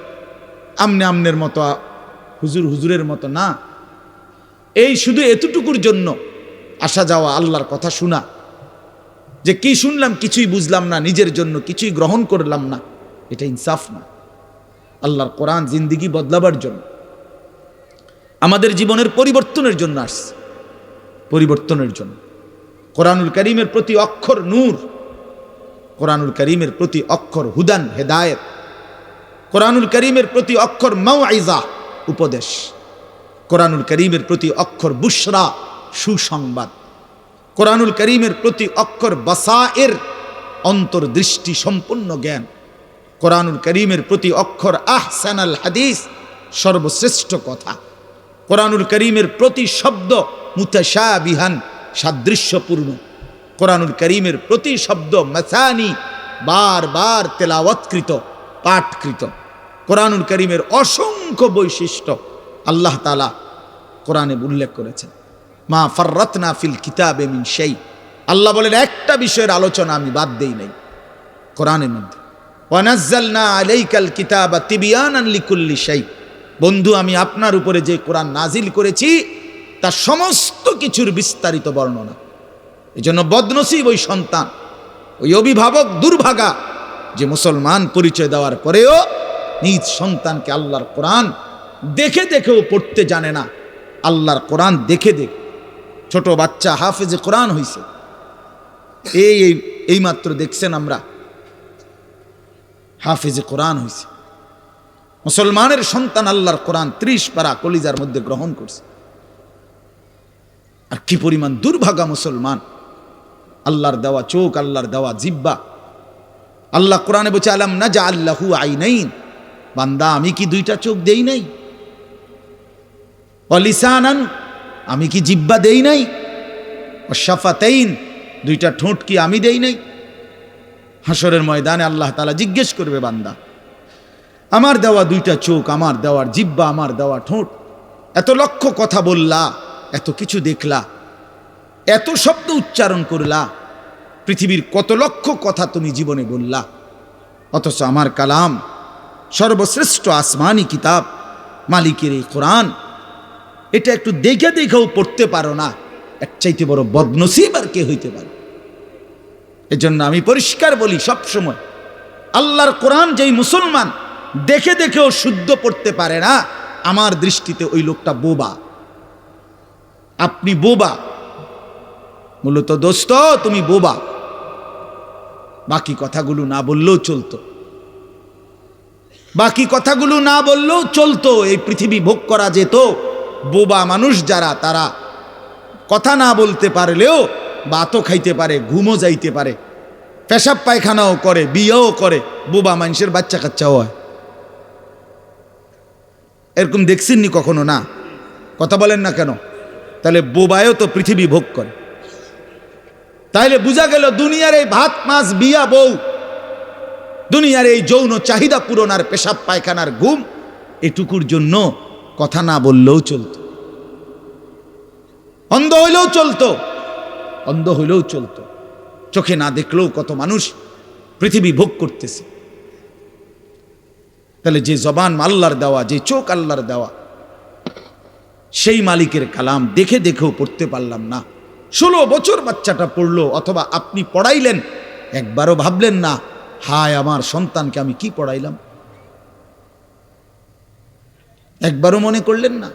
আমনে আমনের মতো, হুজুর হুজুরের মতো না। এই শুধু এতটুকুর জন্য আসা যাওয়া, আল্লাহর কথা শোনা, যে কি শুনলাম কিছুই বুঝলাম না, নিজের জন্য কিছুই গ্রহণ করলাম না, এটা ইনসাফ না। আল্লাহর কোরআন জিন্দিগি বদলাবার জন্য, আমাদের জীবনের পরিবর্তনের জন্য আসছে, পরিবর্তনের জন্য। কোরআনুল কারীমের প্রতি অক্ষর নূর, কোরআনুল কারীমের প্রতি অক্ষর হুদান, হেদায়েত, কোরআনুল কারীমের প্রতি অক্ষর মাউইজা, উপদেশ, কোরআনুল কারীমের প্রতি অক্ষর বুশরা, সুসংবাদ, কোরআনুল কারীমের প্রতি অক্ষর বাসায়ের, অন্তর্দৃষ্টি সম্পন্ন জ্ঞান, কোরআনুল কারীমের প্রতি অক্ষর আহসানাল হাদিস, সর্বশ্রেষ্ঠ কথা, কোরআনুল কারীমের প্রতি শব্দ মুতাশাবিহান, সাদৃশ্যপূর্ণ, কোরআনুল কারীমের প্রতি শব্দ মাসানি, বারবার তেলাওয়াতকৃত, পাঠকৃত। কোরআনুল কারীমের অসংখ্য বৈশিষ্ট্য আল্লাহ তাআলা কোরআনে উল্লেখ করেছেন। মা ফাররাতনা ফিল কিতাবে মিন শাই, আল্লাহ বলেন একটা বিষয়ের আলোচনা আমি বাদ দেই নাই কোরআনের মধ্যে। ওয়া নাযালনা আলাইকাল কিতাবা তিবয়ানান লিকুল্লি শাই, বন্ধু আমি আপনার উপরে যে কোরআন নাজিল করেছি তার সমস্ত কিছুর বিস্তারিত বর্ণনা। এই জন্য বদনসিব ওই সন্তান, ওই অভিভাবক দুর্ভাগা, যে মুসলমান পরিচয় দেওয়ার পরেও নিজ সন্তানকে আল্লাহর কোরআন দেখে দেখেও পড়তে জানে না। আল্লাহর কোরআন দেখে দেখে ছোট বাচ্চা হাফেজে কোরআন হইছে, এই মাত্র দেখছেন আমরা, হাফেজে কোরআন হইছে। মুসলমানের সন্তান আল্লাহর কোরআন 30 পারা কলিজার মধ্যে গ্রহণ করছে। আর কি পরিমাণ দুর্ভাগা মুসলমান! আল্লাহর দেওয়া চোখ, আল্লাহর দেওয়া জিহ্বা। আল্লাহ কোরআনে বলছে আলাম নাজআল লাহু আইনাইন, বান্দা আমি কি 2টা চোখ দেই নাই? ওয়া লিসানান, আমি কি জিহ্বা দেই নাই? ওয়া শাফাতাইন, 2টা ঠোঁট কি আমি দেই নাই? হাসরের ময়দানে আল্লাহ তাআলা জিজ্ঞেস করবে, বান্দা আমার দেওয়া 2টা চোখ, আমার দেওয়ার জিহ্বা, আমার দেওয়া ঠোঁট, এত লক্ষ কথা বললা, এত কিছু দেখলা, এত শব্দ উচ্চারণ করলা, পৃথিবীর কত লক্ষ কথা তুমি জীবনে বললা, অথচ আমার কালাম, সর্বশ্রেষ্ঠ আসমানি কিতাব, মালিকের এই কোরআন, এটা একটু দেখে দেখেও পড়তে পারো না, এর চাইতে বড় বদনসিব আর কে হইতে পারে? এজন্য আমি পরিষ্কার বলি সবসময়, আল্লাহর কোরআন যেই মুসলমান দেখে দেখেও শুদ্ধ পড়তে পারে না, আমার দৃষ্টিতে ওই লোকটা বোবা। আপনি বোবা, মূলত দোস্ত তুমি বোবা। বাকি কথাগুলো না বললেও চলতো। বাকি কথাগুলো না বললেও চলতো, এই পৃথিবী ভোগ করা যেত। বোবা মানুষ যারা, তারা কথা না বলতে পারলেও ভাতও খাইতে পারে, ঘুমও যাইতে পারে, পেশাব পায়খানাও করে, বিয়েও করে, বোবা মানুষের বাচ্চা কাচ্চাও হয়। এরকম দেখছেননি কখনো? না, কথা বলেন না কেন? তাহলে বোবায়ও তো পৃথিবী ভোগ করে। তাইলে বোঝা গেল দুনিয়ার এই ভাত মাছ বিয়া বউ, দুনিয়ার এই যৌন চাহিদা পূরণ আর পেশাব পায়খানার ঘুম, এটুকুর জন্য কথা না বললেও চলতো, অন্ধ হইলেও চলতো, অন্ধ হইলেও চলতো। চোখে না দেখলেও কত মানুষ পৃথিবী ভোগ করতেছে। তাহলে যে জবান আল্লাহর দেওয়া, যে চোখ আল্লাহর দেওয়া, সেই মালিকের কালাম দেখে দেখেও পড়তে পারলাম না। 16 বছর বাচ্চাটা পড়লো, অথবা আপনি পড়াইলেন, একবারও ভাবলেন না, হায় আমার সন্তানকে আমি কি পড়াইলাম? একবারও মনে করলেন না?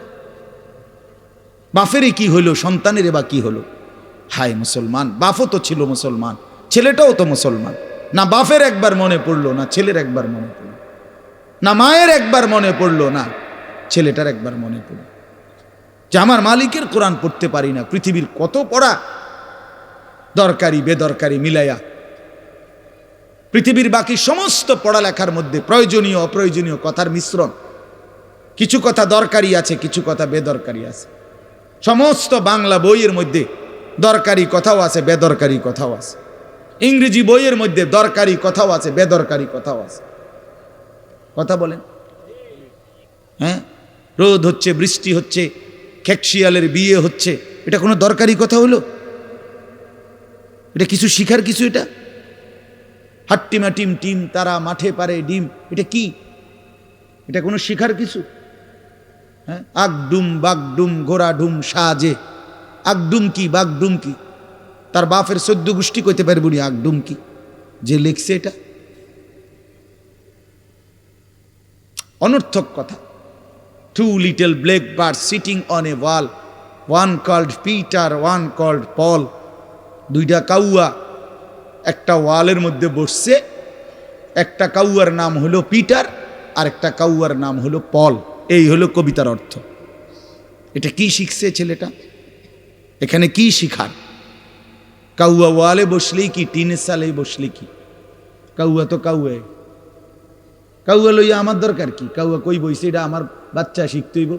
বাপেরই কি হইল, সন্তানের বা কি হলো? হায় মুসলমান, বাপও তো ছিল মুসলমান, ছেলেটাও তো মুসলমান। না বাপের একবার মনে পড়লো, না ছেলের একবার মনে পড়লো, না মায়ের একবার মনে পড়লো, না ছেলেটার একবার মনে পড়লো যে আমার মালিকের কোরআন পড়তে পারি না। পৃথিবীর কত পড়া, দরকারি বেদরকারি মিলাইয়া পৃথিবীর বাকি সমস্ত পড়ালেখার মধ্যে প্রয়োজনীয় অপ্রয়োজনীয় কথার মিশ্রণ। কিছু কথা দরকারি আছে, কিছু কথা বেদরকারি আছে। সমস্ত বাংলা বইয়ের মধ্যে দরকারি কথাও আছে, বেদরকারি কথাও আছে। ইংরেজি বইয়ের মধ্যে দরকারি কথাও আছে, বেদরকারি কথাও আছে। কথা বলেন? হ্যাঁ, রোদ হচ্ছে, বৃষ্টি হচ্ছে, খেকশিয়ালের বিয়ে হচ্ছে, এটা কোনো দরকারি কথা হলো? এটা কিছু শিখার কিছু? এটা হাট্টিমা টিম টিম তারা মাঠে পারে ডিম, এটা কি? এটা কোনো শিখার কিছু? হ্যাঁ, আগডুম বাগডুম ঘোড়া ডুম সাজে, আগডুম কি বাগডুম কি? তার বাপের 14 গোষ্ঠী কইতে পারবো নি আগডুম কি, যে লিখছে এটা? অনর্থক কথা। 2 little black birds sitting on a wall, one called Peter, one called Paul. 2টা কাউয়া একটা ওয়ালের মধ্যে বসছে, একটা কাউয়ার নাম হলো পিটার আর একটা কাউয়ার নাম হলো পল। এই হলো কবিতার অর্থ। এটা কি শিখছে ছেলেটা? এখানে কি শিখার? কাউয়া ওয়ালে বসলেই কি, টিনের সালে বসলে কি? কাউয়া তো কাউয়া, কাউয়া লইয়া আমার দরকার কি? কাউয়া কই বইছে, এটা আমার বাচ্চা শিখতে হইব।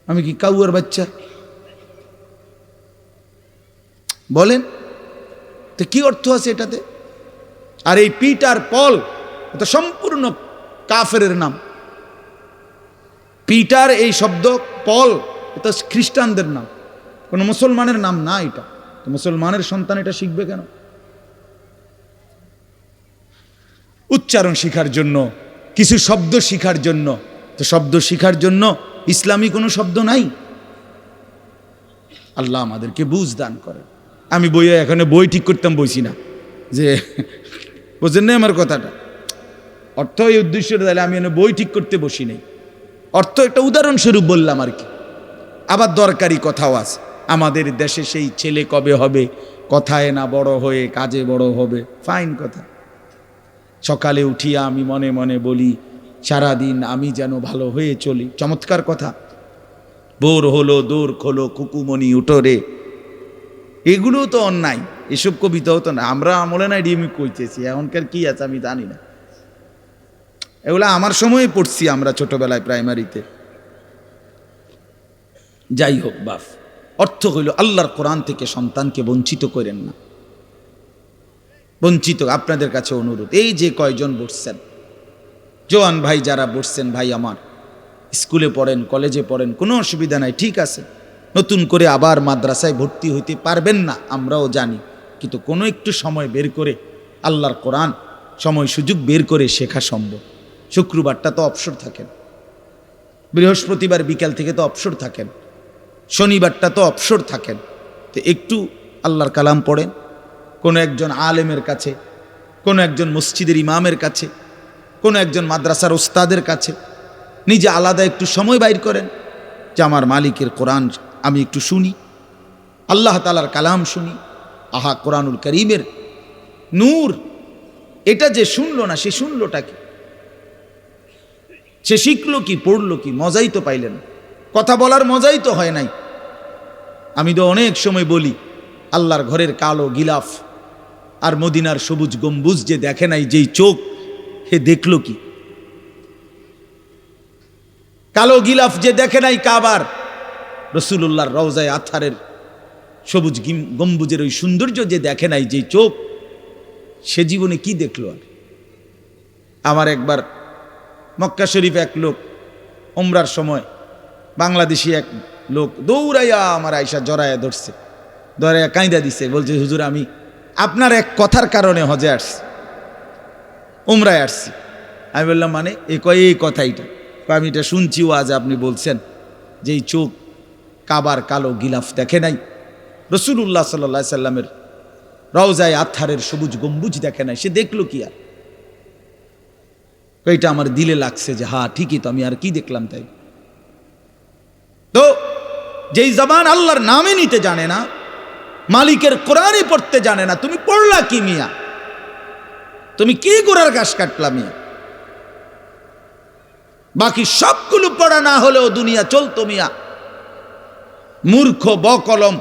আমি কি কাউয়ার বাচ্চা? বলেন তো কি অর্থ আছে এটাতে? আর এই পিটার পল, এটা সম্পূর্ণ কাফেরের নাম। পিটার এই শব্দ, পল এটা খ্রিস্টানদের নাম, কোনো মুসলমানের নাম না। এটা তো মুসলমানের সন্তান এটা শিখবে কেন? উচ্চারণ শিখার জন্য, কিছু শব্দ শিখার জন্য। তো শব্দ শিখার জন্য ইসলামী কোনো শব্দ নাই? আল্লাহ আমাদেরকে বুঝ দান করে। আমি বইয়ে এখানে বই ঠিক করতাম বইছি না, যে বুঝেন না আমার কথাটা? অর্থ এই উদ্দেশ্য, তাহলে আমি এখানে বই ঠিক করতে বসি নাই। অর্থ একটা উদাহরণস্বরূপ বললাম আর কি। আবার দরকারি কথাও আছে। আমাদের দেশে সেই ছেলে কবে হবে, কথায় না বড় হয়ে কাজে বড় হবে, ফাইন কথা। সকালে উঠিয়া আমি মনে মনে বলি, সারাদিন আমি যেন ভালো হয়ে চলি, চমৎকার কথা। বোর হলো দৌড় খোলো কুকুমনি উঠোরে, এগুলো তো অন্যায়। এসব কবিতাও তো না, আমরা আমলে না ডিমি কইতেছি, এখনকার কি আছে আমি জানি না। এগুলো আমার সময়ে পড়ছি আমরা ছোটবেলায় প্রাইমারিতে। যাই হোক বাপ, অর্থ হইল আল্লাহর কোরআন থেকে সন্তানকে বঞ্চিত করেন না। বঞ্চিত, আপনাদের কাছে অনুরোধ, এই যে কয়জন বসছেন, জোয়ান ভাই যারা বসছেন, ভাই আমার, স্কুলে পড়েন, কলেজে পড়েন, কোনো অসুবিধা নাই, ঠিক আছে। নতুন করে আবার মাদ্রাসায় ভর্তি হইতে পারবেন না, আমরাও জানি, কিন্তু কোনো একটু সময় বের করে আল্লাহর কোরআন সময় সুযোগ বের করে শেখা সম্ভব। শুক্রবারটা তো অবসর থাকেন, বৃহস্পতিবার বিকাল থেকে তো অবসর থাকেন, শনিবারটা তো অবসর থাকেন, তো একটু আল্লাহর কালাম পড়েন। কোনো একজন আলেমের কাছে, কোনো একজন মসজিদের ইমামের কাছে, কোনো একজন মাদ্রাসার ওস্তাদের কাছে নিজে আলাদা একটু সময় বাইর করেন, যে আমার মালিকের কোরআন আমি একটু শুনি, আল্লাহ তাআলার কালাম শুনি। আহা, কোরআনুল কারীমের নূর, এটা যে শুনলো না, সে শুনলোটা কি? সে শিখলো কি, পড়লো কি, মজাই তো পাইলেন, কথা বলার মজাই তো হয় নাই। আমি তো অনেক সময় বলি, আল্লাহর ঘরের কালো গিলাফ আর মদিনার সবুজ গম্বুজ যে দেখে নাই, যেই চোখ, হে দেখলো কি? কালো গিলাফ যে দেখে নাই কাবার, রসুল্লাহর রওজায়ে আতহারের সবুজ গম্বুজের ওই সৌন্দর্য যে দেখে নাই, যেই চোখ, সে জীবনে কি দেখলো? আর আমার একবার মক্কা শরীফ এক লোক ওমরার সময়, বাংলাদেশি এক লোক দৌড়াইয়া আমার আয়সা জড়াইয়া ধরছে, ধরাইয়া কাঁদা দিছে, বলছে হুজুর আমি আপনার এক কথার কারণে হজে আসছি, ওমরায় আসছি। আমি বললাম মানে? এই কথাইটা আমি এটা শুনছি, ও আজ আপনি বলছেন যে এই চোখ কাবার কালো গিলাফ দেখে নাই, রসুল্লাহ সাল্লাল্লাহু আলাইহি সাল্লামের রওজায়ে আতহারের সবুজ গম্বুজ দেখে নাই, সে দেখলো কি? আর এইটা আমার দিলে লাগছে যে হ্যাঁ ঠিকই তো, আমি আর কি দেখলাম? তাই তো যেই জবান আল্লাহর নামে নিতে জানে না, মালিকের কোরআনই পড়তে জানে না, তুমি পড়লা কি মিয়া? তুমি কি গোড়ার ঘাস কাটলা মিয়া? বাকি সবগুলো পড়া না হলেও দুনিয়া চলতো মিয়া। মূর্খ বকলম,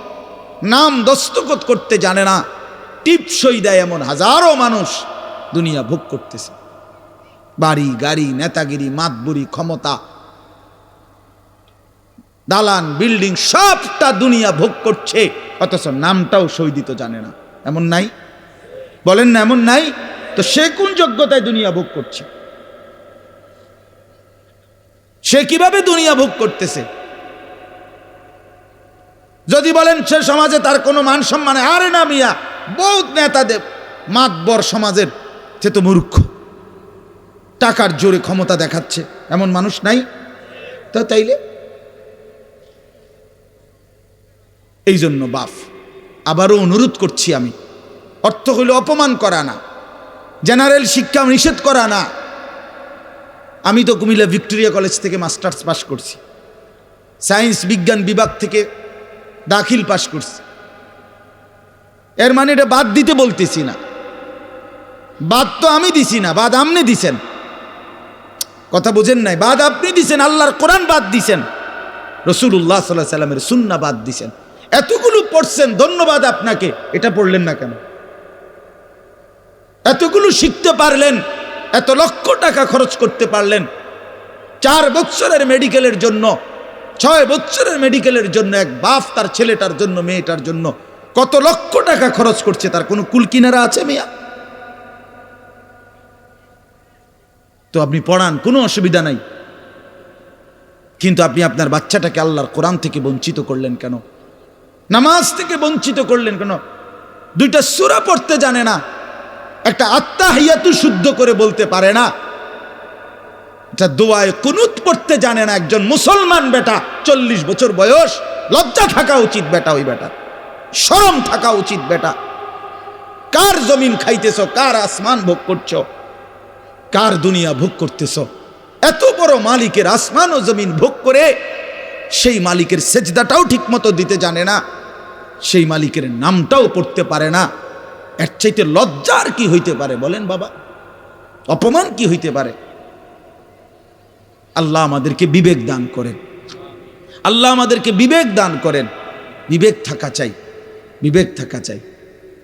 নাম দস্তখত করতে জানে না, টিপসই দেয় এমন হাজারো মানুষ দুনিয়া ভোগ করতেছে। বাড়ি গাড়ি, নেতাগিরি, মাতবুরি, ক্ষমতা, দালান বিল্ডিং, সবটা দুনিয়া ভোগ করছে, অথচ নামটাও সই দিতে জানে না। এমন নাই? বলেন না এমন নাই? তো সে কোন যোগ্যতায় দুনিয়া ভোগ করছে? সে কিভাবে দুনিয়া ভোগ করতেছে? যদি বলেন সে সমাজে তার কোনো মান সম্মান, আরে না মিয়া, বহুত নেতাদের মাতবর সমাজের, সে তো মূর্খ, টাকার জোরে ক্ষমতা দেখাচ্ছে, এমন মানুষ নাই? তো তাইলে এই জন্য বাপ আবারও অনুরোধ করছি আমি, অর্থ হইল অপমান করা না, জেনারেল শিক্ষা নিষেধ করা না। আমি তো কুমিল্লা ভিক্টোরিয়া কলেজ থেকে মাস্টার্স পাস করছি, সায়েন্স বিজ্ঞান বিভাগ থেকে দাখিল পাস করছি। এর মানে এটা বাদ দিতে বলতেছি না, বাদ তো আমি দিছি না, বাদ আপনি দিছেন। কথা বুঝেন নাই? বাদ আপনি দিছেন, আল্লাহর কোরআন বাদ দিছেন, রাসূলুল্লাহ সাল্লাল্লাহু আলাইহি সাল্লামের সুন্নাহ বাদ দিছেন। এতগুলো পড়ছেন, ধন্যবাদ আপনাকে। এটা পড়লেন না কেন? এতগুলো শিখতে পারলেন, এত লক্ষ টাকা খরচ করতে পারলেন, 4 বছরের মেডিকেলের জন্য, 6 বছরের মেডিকেলের জন্য এক বাপ তার ছেলেটার জন্য, মেয়েটার জন্য কত লক্ষ টাকা খরচ করছে, তার কোনো কুল কিনারা আছে মিয়া? তো আপনি পড়ান, কোনো অসুবিধা নাই, কিন্তু আপনি আপনার বাচ্চাটাকে আল্লাহর কোরআন থেকে বঞ্চিত করলেন কেন? নামাজ থেকে বঞ্চিত করলেন কেন? 2টা সূরা পড়তে জানে না, একটা আত্তাহিয়াতু শুদ্ধ করে বলতে পারে না, এটা দোয়ায়ে কুনুত পড়তে জানে না। একজন মুসলমান বেটা, 40 বছর বয়স, লজ্জা থাকা উচিত বেটা, ওই বেটা শরম থাকা উচিত বেটা। কার জমিন খাইতেছ, কার আসমান ভোগ করছো, কার দুনিয়া ভোগ করতেছ? এত বড় মালিকের আসমান ও জমিন ভোগ করে সেই মালিকের সেজদাটাও ঠিক মতো দিতে জানে না, সেই মালিকের নামটাও পড়তে পারে না। এর চাইতে লজ্জার কি হইতে পারে বলেন বাবা? অপমান কি হইতে পারে? আল্লাহ আমাদেরকে বিবেক দান করেন, আল্লাহ আমাদেরকে বিবেক দান করেন। বিবেক থাকা চাই, বিবেক থাকা চাই।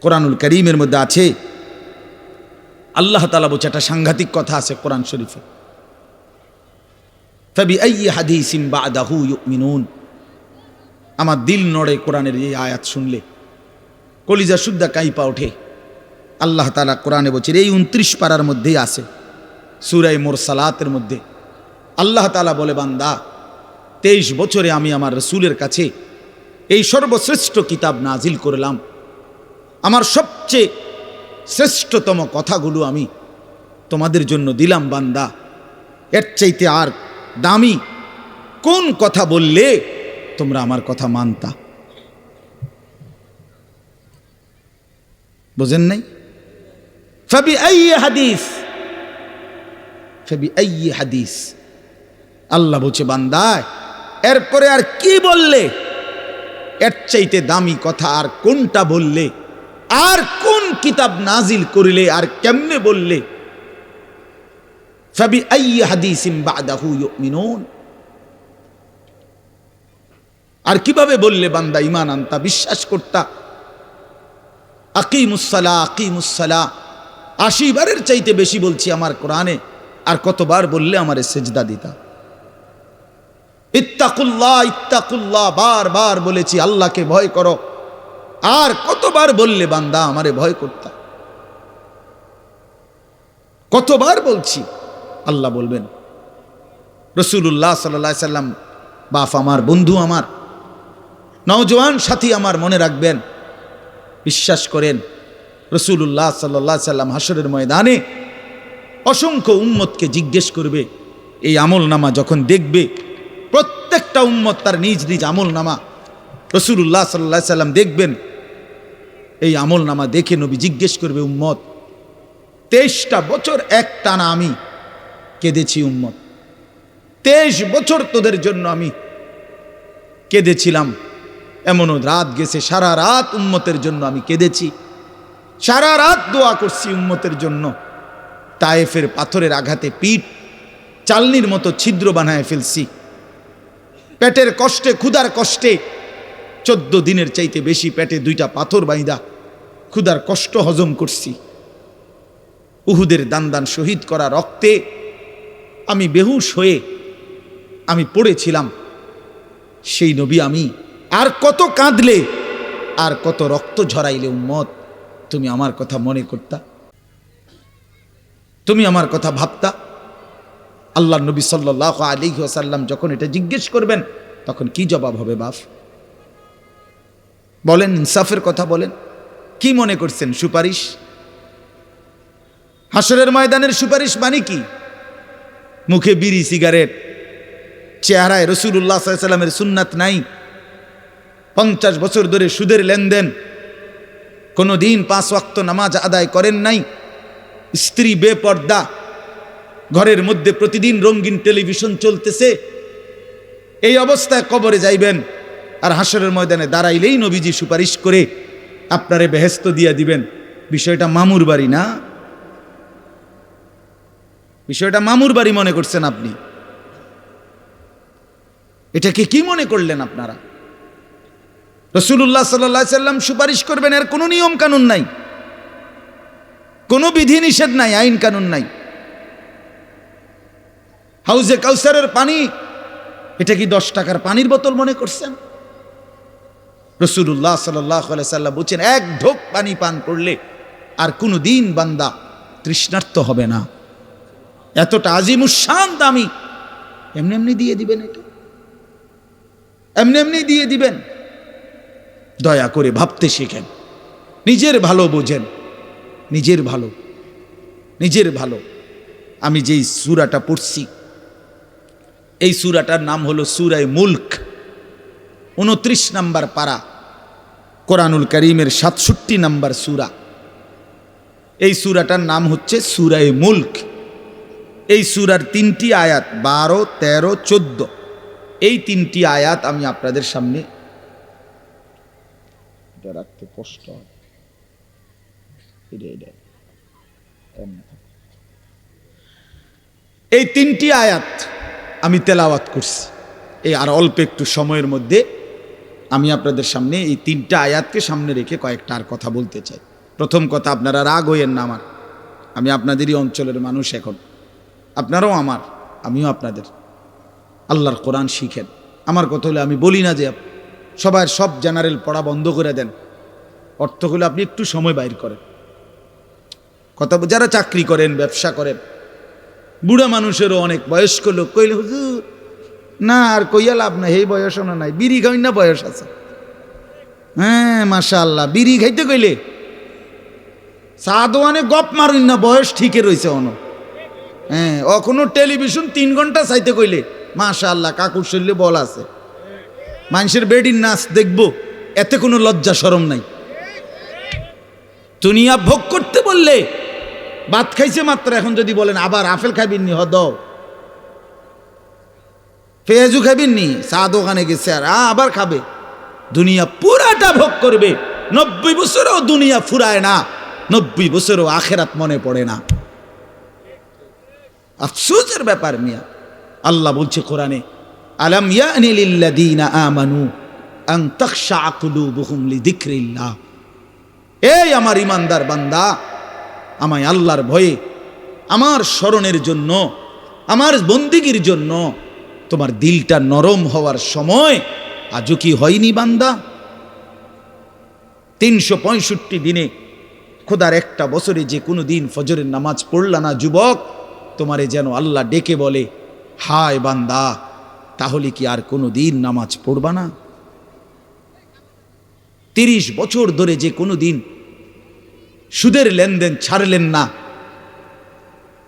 কোরআনুল কারীমের মধ্যে আছে, আল্লাহ তাআলা বলছে, একটা সাংঘাতিক কথা আছে কোরআন শরীফে, ফাবিআইয়ি হাদিসিন বা'দাহু ইউমিনুন। আমার দিল নড়ে কোরআনের এই আয়াত শুনলে, কলিজা শুদ্ধা কাইপা ওঠে। আল্লাহ তাআলা কোরআনে বলছে, এই 29 পারার মধ্যেই আছে, সূরা মুরসালাতের মধ্যে আল্লাহ তাআলা বলে, বান্দা 23 বছরে আমি আমার রাসূলের কাছে এই সর্বশ্রেষ্ঠ কিতাব নাজিল করলাম, আমার সবচেয়ে শ্রেষ্ঠতম কথাগুলো আমি তোমাদের জন্য দিলাম। বান্দা, এর চাইতে আর দামি কোন কথা বললে তোমরা আমার কথা মানতা? বুঝেন নাই? ফাবিআইয়ি হাদিস, ফাবিআইয়ি হাদিস। আল্লাহ বলছে, বান্দা এরপরে আর কি বললে, এর চাইতে দামি কথা আর কোনটা বললে, আর কোন কিতাব নাজিল করিলে, আর কেমনে বললে? ফাবিআইয়ি হাদিসিন বা'দাহু ইউমিনুন। আর কিভাবে বললে বান্দা ঈমান আনতা, বিশ্বাস করতা। আকিমুস সালাহ আকিমুস সালাহ ৮০ বারের চাইতে বেশি বলছি আমার কোরআনে, আর কতবার বললে আমারে সেজদা দিতা। ইত্তাকুল্লাহ ইত্তাকুল্লাহ বারবার বলেছি আল্লাহকে ভয় করো, আর কতবার বললে বান্দা আমারে ভয় করতা। কতবার বলছি। আল্লাহ বলবেন, রাসূলুল্লাহ সাল্লাল্লাহু আলাইহি সাল্লাম বাপ আমার, বন্ধু আমার, নওজোয়ান সাথী আমার, মনে রাখবেন, বিশ্বাস করেন, রাসূলুল্লাহ সাল্লাল্লাহু আলাইহি সাল্লাম হাসরের ময়দানে অসংখ্য উম্মতকে জিজ্ঞেস করবে। এই আমল নামা যখন দেখবে, প্রত্যেকটা উম্মত তার নিজ নিজ আমল নামা রাসূলুল্লাহ সাল্লাল্লাহু আলাইহি সাল্লাম দেখবেন। এই আমল নামা দেখে নবী জিজ্ঞেস করবে, উম্মত 23টা বছর একটানা আমি কেঁদেছি উম্মত, 23 বছর তোদের জন্য আমি কেঁদেছিলাম। এমনও রাত গেছে সারা রাত উম্মতের জন্য আমি কেঁদেছি, সারা রাত দোয়া করছি উম্মতের জন্য। তায়েফের পাথরের আঘাতে পিঠ চালনির মতো ছিদ্র বানায় ফেলছি, পেটের কষ্টে, ক্ষুধার কষ্টে 14 দিনের চাইতে বেশি পেটে 2টা পাথর বাইন্দা ক্ষুধার কষ্ট হজম করছি। উহুদের দান দান শহীদ করা রক্তে আমি বেহুশ হয়ে আমি পড়েছিলাম। সেই নবী আমি আর কত কাঁদলে, আর কত রক্ত ঝরাইলে উম্মত তুমি আমার কথা মনে করতা, তুমি আমার কথা ভাবতা। আল্লাহ নবী সাল্লাল্লাহু আলাইহি ওয়াসাল্লাম যখন এটা জিজ্ঞেস করবেন, তখন কি জবাব হবে বাপ? বলেন, ইনসাফের কথা বলেন। কি মনে করছেন? সুপারিশ? হাসরের ময়দানের সুপারিশ মানে কি? মুখে বিড়ি, সিগারেট, চেহারায় রাসূলুল্লাহ সাল্লাল্লাহু আলাইহি ওয়াসাল্লামের সুন্নাত নাই, 50 বছর ধরে সুদের লেনদেন, কোনো দিন 5 ওয়াক্ত নামাজ আদায় করেন নাই, স্ত্রী বেপর্দা, ঘরের মধ্যে প্রতিদিন রঙিন টেলিভিশন চলতেছে। এই অবস্থায় কবরে যাইবেন, আর হাসরের ময়দানে দাঁড়াইলেই নবীজি সুপারিশ করে আপনারে বেহেশত দিয়া দিবেন। বিষয়টা মামুর বাড়ি না, বিষয়টা মামুর বাড়ি মনে করছেন আপনি। এটাকে কি মনে করলেন আপনারা? রাসূলুল্লাহ সাল্লাল্লাহু আলাইহি সাল্লাম সুপারিশ করবেন, এর কোনো নিয়ম কানুন নাই, কোনো বিধি নিষেধ নাই, আইন কানুন নাই। হাউজে কাউসারের পানি, এটা কি 10 টাকার পানির বোতল মনে করছেন? রাসূলুল্লাহ সাল্লাল্লাহু আলাইহি সাল্লাম বলেন, 1 ঢোক পানি পান করলে আর কোনো দিন বান্দা তৃষ্ণার্ত হবে না। এতটা আজিমুস শান দামি, এমনি এমনি দিয়ে দিবেন? এটা এমনি এমনি দিয়ে দিবেন? দয়া করে ভাবতে শিখেন, নিজের ভালো বোঝেন, নিজের ভালো, নিজের ভালো। আমি যেই সূরাটা পড়ছি, এই সূরাটার নাম হলো সূরা মুলক, 29 নম্বর পারা, কোরআনুল কারীমের 67 নম্বর সূরা। এই সূরাটার নাম হচ্ছে সূরা মুলক। এই সূরার 3টি আয়াত 12, 13, 14, এই 3টি আয়াত আমি আপনাদের সামনে রাখতে কষ্ট হয়। এই 3টি আয়াত আমি তেলাওয়াত করছি। এই আর অল্প একটু সময়ের মধ্যে আমি আপনাদের সামনে এই 3টা আয়াতকে সামনে রেখে কয়েকটা আর কথা বলতে চাই। প্রথম কথা, আপনারা রাগ হইয়েন না আমার, আমি আপনাদেরই অঞ্চলের মানুষ, এখন আপনারাও আমার, আমিও আপনাদের। আল্লাহর কোরআন শিখেন। আমার কথা হলে আমি বলি না যে সবার সব জেনারেল পড়া বন্ধ করে দেন, অর্থগুলো আপনি একটু সময় বাইর করেন। কথা, যারা চাকরি করেন, ব্যবসা করেন, বুড়া মানুষেরও অনেক বয়স্ক লোক কইলে, হুজুর না আর কইয়া লাভ নাই, এই বয়সও নাই, বিড়ি খাই না বয়স আছে। হ্যাঁ মাশাআল্লাহ, বিড়ি খাইতে কইলে চা দোয়ানে গপ মারুন না, বয়স ঠিকই রয়েছে অন। হ্যাঁ, অখনো টেলিভিশন 3 ঘন্টা চাইতে কইলে মাশাআল্লাহ কাকুর শরীরে বল আছে। মানুষের বেডির নাচ দেখবো, এতে কোনো লজ্জা শরম নাই। দুনিয়া ভোগ করতে বললে, ভাত খাইছে মাত্র, এখন যদি বলেন আবার আপেল খাইবেন নি, হদ পেঁয়াজু খাইবেন নি, চা দোকানে গেছে আর আবার খাবে। দুনিয়া পুরাটা ভোগ করবে। 90 বছরও দুনিয়া ফুরায় না, 90 বছরও আখেরাত মনে পড়ে না। আফসোসের ব্যাপার মিয়া। আল্লাহ বলছে কোরআনে, আলাম ইয়ানি লিল্লাযীনা আমানু আন তাখশা কুলুবুহুম লিযিকরিল্লাহ। এই আমার ইমানদার বান্দা, আমায় আল্লাহর ভয়ে, আমার স্মরণের জন্য, আমার বন্দিগির জন্য তোমার দিলটা নরম হওয়ার সময় আজও কি হয়নি বান্দা? 365 দিনে খোদার একটা বছরে যে কোনো দিন ফজরের নামাজ পড়লা না যুবক, তোমারে যেন আল্লাহ ডেকে বলে, হায় বান্দা, তাহলে কি আর কোনো দিন নামাজ পড়বা না? 30 বছর ধরে যে কোনো দিন সুদের লেনদেন ছাড়লেন না,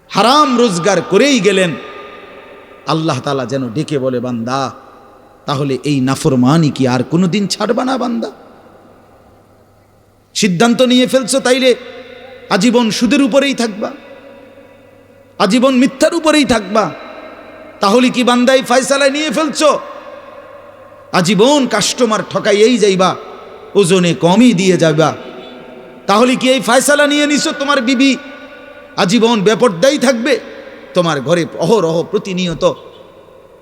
হারাম রোজগার করেই গেলেন, আল্লাহ তাআলা যেন ডেকে বলে, বান্দা, তাহলে এই নাফরমানি কি আর কোনো দিন ছাড়বা না বান্দা? সিদ্ধান্ত নিয়ে ফেলছো তাইলে আজীবন সুদের উপরেই থাকবা, আজীবন মিথ্যার উপরেই থাকবা। তাহলে কি বান্দা এই ফয়সালা নিয়ে ফেলছো? আজীবন কাস্টমার ঠকাইয়েই যাইবা, ওজনে কমই দিয়ে যাবা। তাহলে কি এই ফয়সালা নিয়ে নিছো তোমার বিবি আজীবন বেপরদাই থাকবে? তোমার ঘরে অহরহ প্রতিনিয়ত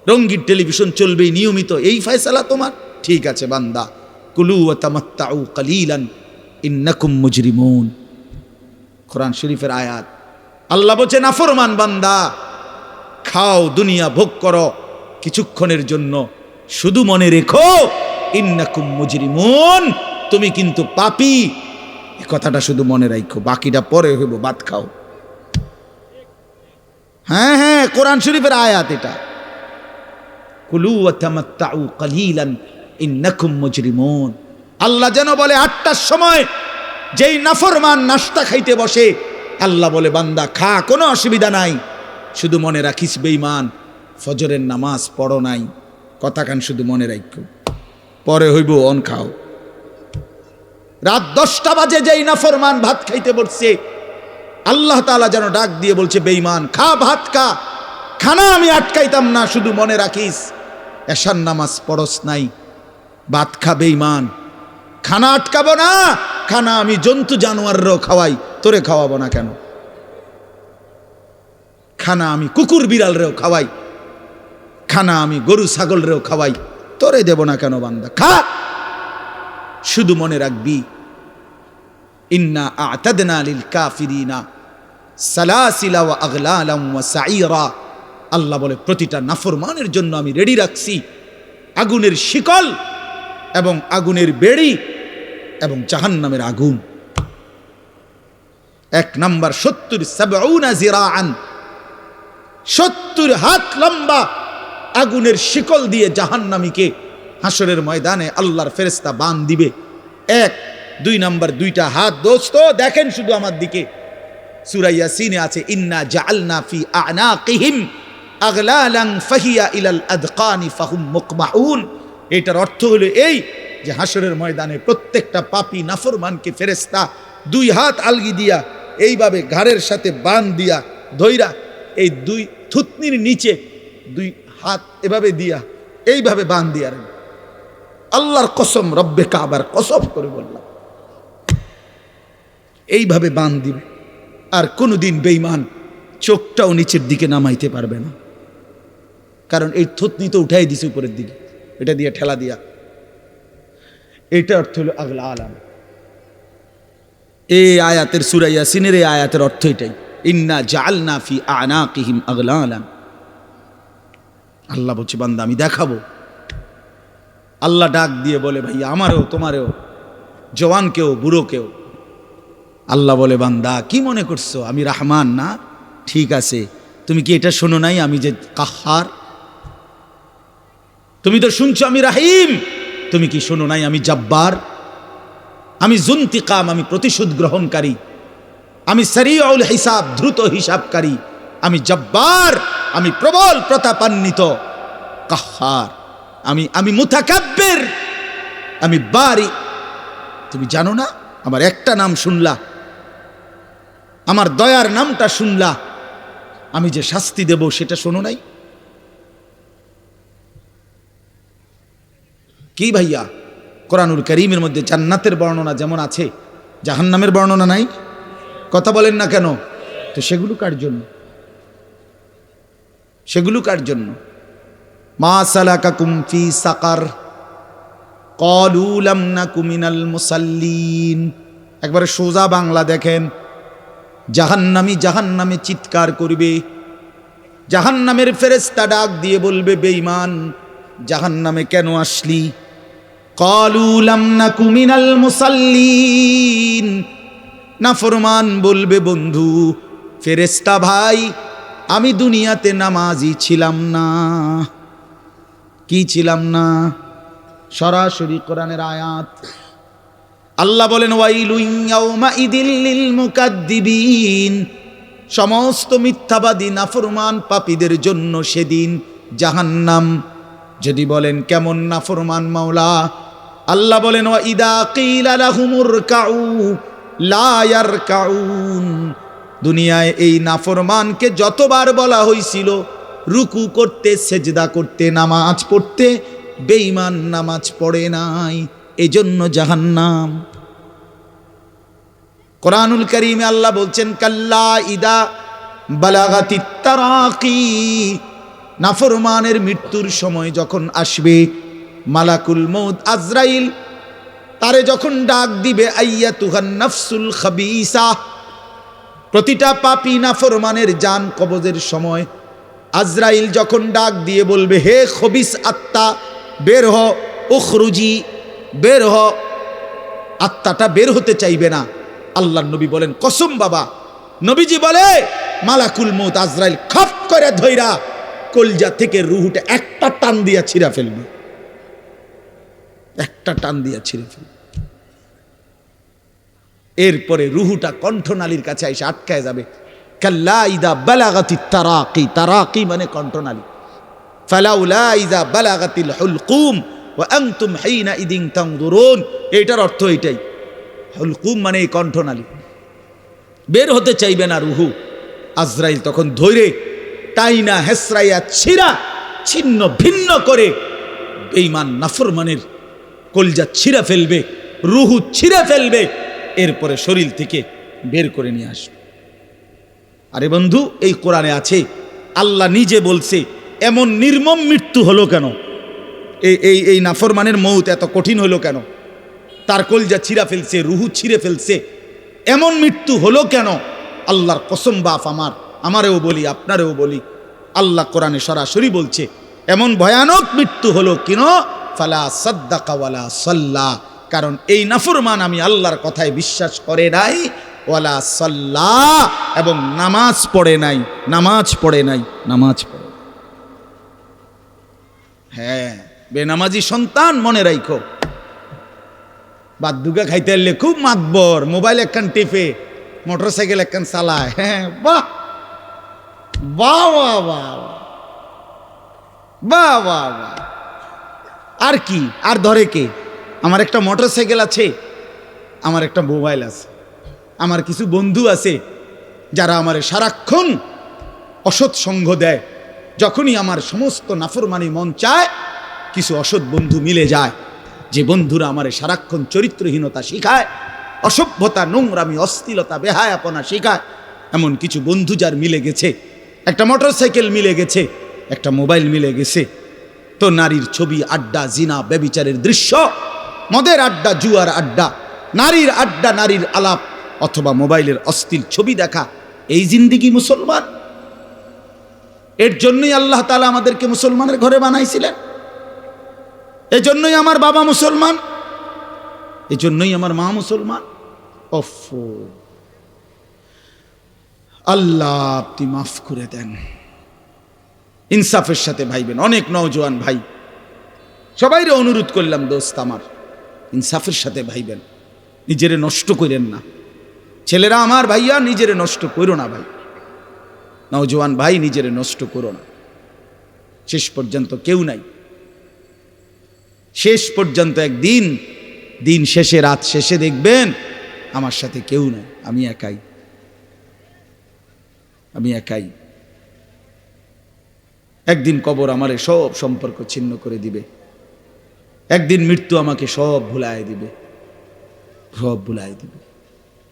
রঙিন টেলিভিশন চলবে নিয়মিত, এই ফয়সালা তোমার? ঠিক আছে বান্দা, কুলু ওয়া তামাত্তাউ কালিলান ইন্নাকুম মুজরিমুন। কোরআন শরীফের আয়াত। আল্লাহ বলছে, নাফরমান বান্দা, খাও, দুনিয়া ভোগ করো কিছুক্ষণের জন্য, শুধু মনে রেখো ইন্নাকুম মুজরিমুন, তুমি কিন্তু পাপী। এই কথাটা শুধু মনে রাখো, বাকিটা পরে হইব, ভাত খাও। হ্যাঁ হ্যাঁ, কোরআন শরীফের আয়াত এটা। কুলু ওয়া তামাত্তাউ কালিলান ইন্নাকুম মুজরিমুন। আল্লাহ যেন বলে 8টার সময় যেই নাফরমান নাস্তা খাইতে বসে, আল্লাহ বলে, বান্দা খা, কোনো অসুবিধা নাই, শুধু মনে রাখিস বেঈমান, ফজরের নামাজ পড়ো নাই। কথা কান শুধু মনে রাখো, পরে হইব অন খাও। রাত 10টা বাজে যেই নাফরমান ভাত খাইতে বসছে, আল্লাহ তাআলা যেন ডাক দিয়ে বলছে, বেঈমান খা, ভাত খা, খানা আমি আটকাইতাম না, শুধু মনে রাখিস এশার নামাজ পড়স নাই, ভাত খা বেঈমান। খানা আটকাবো না, খানা আমি জন্তু জানোয়াররাও খাওয়াই, তোরে খাওয়াবো না কেন? খানা আমি কুকুর বিড়ালরেও খাওয়াই, খানা আমি গরু ছাগলরেও খাওয়াই, তোরে দেব না কেন বান্দা? খা, শুধু মনে রাখবি ইন্না আ'তাদনা লিল কাফিরিনা সালাসিলা ওয়া আগলালাম ওয়া সাইরা। আল্লাহ বলে, প্রতিটা নাফরমানের জন্য আমি রেডি রাখছি আগুনের শিকল এবং আগুনের বেড়ি এবং জাহান্নামের আগুন। 1 নাম্বার 70 জিরাআন, 70 হাত লম্বা আগুনের শিকল দিয়ে জাহান্নামীকে হাসরের ময়দানে আল্লাহর ফেরেশতা বান দিবে। 1 2 নাম্বার 2টা হাত। দোস্ত দেখেন শুধু আমার দিকে, সূরা ইয়াসিনে আছে, ইন্না জাআলনা ফি আ'নাকিহিম আগলালান ফাহিয়া ইলাল আদকানি ফাহুম মুকমাউন। এটার অর্থ হলো এই যে হাসরের ময়দানে প্রত্যেকটা পাপী নাফরমানকে ফেরেশতা 2 হাত আলগি দিয়া এইভাবে ঘাড়ের সাথে বান দিয়া ধইরা, এই 2 থুতনির নিচে 2 হাত এভাবে দিয়া এইভাবে বান দিয়া, আল্লাহর কসম, রব্বে কাবার কসম করে বললাম, এইভাবে বান দিবে। আর কোনোদিন বেঈমান চোখটাও নিচের দিকে নামাইতে পারবে না, কারণ এই থুতনি তো উঠাই দিছে উপরের দিকে, এটা দিয়ে ঠেলা দিয়া। এটা অর্থ হলো আগলা আলাম। এই আয়াতের সূরা ইয়াসিনের এই আয়াতের অর্থ এটাই, ইন্না জাআলনা ফি আ'নাকিহিম আগলালান। আল্লাহ বলছে, বান্দা আমি দেখাবো। আল্লাহ ডাক দিয়ে বলে, ভাই আমারও তোমারও, জওয়ানকেও বুড়োকেও। আল্লাহ বলে, বান্দা কি মনে করছো আমি রহমান না? ঠিক আছে, তুমি কি এটা শোনো নাই আমি যে কাহ্হার? তুমি তো শুনছো আমি রাহিম, তুমি কি শোনো নাই আমি জব্বার? আমি যুনতিকাম, আমি প্রতিশোধ গ্রহণকারী, আমি সারিউল হিসাব, দ্রুত হিসাবকারী, আমি জব্বার, আমি প্রবল প্রতাপান্বিত, কাহ্হার, আমি মুতাকাব্বির, আমি বারি। তুমি জানো না? আমার একটা নাম শুনলা, আমার দয়ার নামটা শুনলা, আমি যে শাস্তি দেব সেটা শোনো নাই? কি ভাইয়া, কোরআনুল কারীমের মধ্যে জান্নাতের বর্ণনা যেমন আছে, জাহান্নামের বর্ণনা নাই? কথা বলেন না কেন? তো সেগুলো কার জন্য? সেগুলো কার জন্য? মা সালাকাকুম ফি সাকার ক্বালু লাম নাকু মিনাল মুসাল্লিন। একবারে সোজা বাংলা দেখেন, জাহান্নামী জাহান্নামে চিৎকার করবে, জাহান্নামের ফেরেশতা ডাক দিয়ে বলবে, বেঈমান জাহান্নামে কেন আসলি? ক্বালু লাম নাকু মিনাল মুসাল্লিন। নাফরমান বলবে, বন্ধু ফেরেশতা ভাই, আমি দুনিয়াতে নামাজি ছিলাম না। কি ছিলাম না? সরাসরি কোরআনের আয়াত। আল্লাহ বলেন, ওয়াইলুন ইয়াউমাইদিল লিল মুকাদ্দিবিন। সমস্ত মিথ্যাবাদী নাফরমান পাপীদের জন্য সেদিন জাহান্নাম। যদি বলেন কেমন নাফরমান মাওলা? আল্লাহ বলেন, ওয়া ইদা কিলা লাহুমুর কাউ লা ইয়ারকাউন। দুনিয়ায় এই নাফরমানকে যতবার বলা হয়েছিল রুকু করতে, সেজদা করতে, নামাজ পড়তে, বেঈমান নামাজ পড়ে নাই, এজন্য জাহান্নাম। কোরআনুল কারীমে আল্লাহ বলছেন, কাল্লা ইদা বালাগাতিত তারাকি। নাফরমানের মৃত্যুর সময় যখন আসবে, মালাকুল মউত আজরাইল তারে যখন ডাক দিবে, আইয়াতুহান নাফসুল খাবিসা। প্রতিটা পাপী নাফরমানের জান কবজের সময় আজরাইল যখন ডাক দিয়ে বলবে, হে খবিস আত্মা বের হ, উখরুজি, বের হ। আত্মাটা বের হতে চাইবে না। আল্লাহর নবী বলেন, কসম বাবা, নবীজি বলে মালাকুল মউত আজরাইল খপ করে ধইরা কলজা থেকে রুহুটা একটা টান দিয়া ছিঁড়া ফেলবে, একটা টান দিয়া ছিঁড়ে ফেলবে। এরপরে রুহুটা কণ্ঠনালীর কাছে এসে আটকায় যাবে। কাল্লা ইদা বালাগাতিত তারাকি। তারাকি মানে কণ্ঠনালী। ফালাউলা ইদা বালাগাতিল হুলকুম ওয়া আনতুম হিনা ইদিন তানজুরুন। এটার অর্থ এটাই। হুলকুম মানে এই কণ্ঠনালী। বের হতে চাইবে না রুহু। আজরাইল তখন ধৈরে টাইনা হেসরাইয়া ছিঁড়া ছিন্ন ভিন্ন করে বেঈমান নাফরমানের কলজা ছিঁড়া ফেলবে, রুহু ছিঁড়া ফেলবে, এরপরে শরীর থেকে বের করে নিয়ে আসবে। আরে বন্ধু, এই কোরআনে আছে, আল্লাহ নিজে বলছে এমন নির্মম মৃত্যু হলো কেন? এই নাফরমানের মউত এত কঠিন হলো কেন? তার কলজা ছিঁড়া ফেলছে, রুহু ছিঁড়ে ফেলছে, এমন মৃত্যু হলো কেন? আল্লাহর কসম বাপ, আমারেও বলি, আপনারেও বলি, আল্লাহ কোরআনে সরাসরি বলছে এমন ভয়ানক মৃত্যু হলো কেন? ফালা সাদ্দাকা ওয়ালা সাল্লা। কারণ এই নাফরমান আমি আল্লাহর কথায় বিশ্বাস করে নাই, ওয়ালা সাল্লা, এবং নামাজ পড়ে নাই, নামাজ পড়ে নাই, নামাজ পড়ে। হ্যাঁ, বেনামাজি সন্তান মনে রাখো, বাদুগা খাইতে এলে খুব মাতবর, মোবাইল একখান টিপে, মোটরসাইকেল একখান চালায়। হ্যাঁ, বাহ বাহ বাহ বাহ বাহ বাহ বাহ। আর কি, আর ধরে কে? আমার একটা মোটরসাইকেল আছে, আমার একটা মোবাইল আছে, আমার কিছু বন্ধু আছে যারা আমার সারাক্ষণ অসৎ সঙ্গ দেয়। যখনই আমার সমস্ত নাফরমানি মন চায়, কিছু অসৎ বন্ধু মিলে যায়, যে বন্ধুরা আমার সারাক্ষণ চরিত্রহীনতা শিখায়, অসভ্যতা, নোংরামি, অশ্লীলতা, বেহায়াপনা শিখায়। এমন কিছু বন্ধু যার মিলে গেছে, একটা মোটরসাইকেল মিলে গেছে, একটা মোবাইল মিলে গেছে, তো নারীর ছবি, আড্ডা, জিনা, ব্যভিচারের দৃশ্য, মদের আড্ডা, জুয়ার আড্ডা, নারীর আড্ডা, নারীর আলাপ, অথবা মোবাইলের অশ্লীল ছবি দেখা, এই জিন্দিগি মুসলমান। এর জন্যই আল্লাহ তাআলা আমাদেরকে মুসলমানের ঘরে বানাইছিলেন। এজন্যই আমার বাবা মুসলমান, এজন্যই আমার মা মুসলমান। ওফো, আল্লাহ আপনি মাফ করে দেন। ইনসাফের সাথে ভাইবেন। অনেক নওজোয়ান ভাই, সবাইরে অনুরোধ করলাম, দোস্ত আমার, ইনসাফের সাথে ভাইবেন, নিজেরে নষ্ট করেন না। ছেলেরা আমার, ভাইয়া নিজেরে নষ্ট করো না ভাই, নওজোয়ান ভাই নিজেরে নষ্ট করো না। শেষ পর্যন্ত কেউ নাই, শেষ পর্যন্ত একদিন, দিন শেষে, রাত শেষে দেখবেন আমার সাথে কেউ নাই, আমি একাই, আমি একাই। একদিন কবর আমারে সব সম্পর্ক ছিন্ন করে দিবে, একদিন মৃত্যু আমাকে সব ভুলায় দিবে, সব ভুলায় দিবে।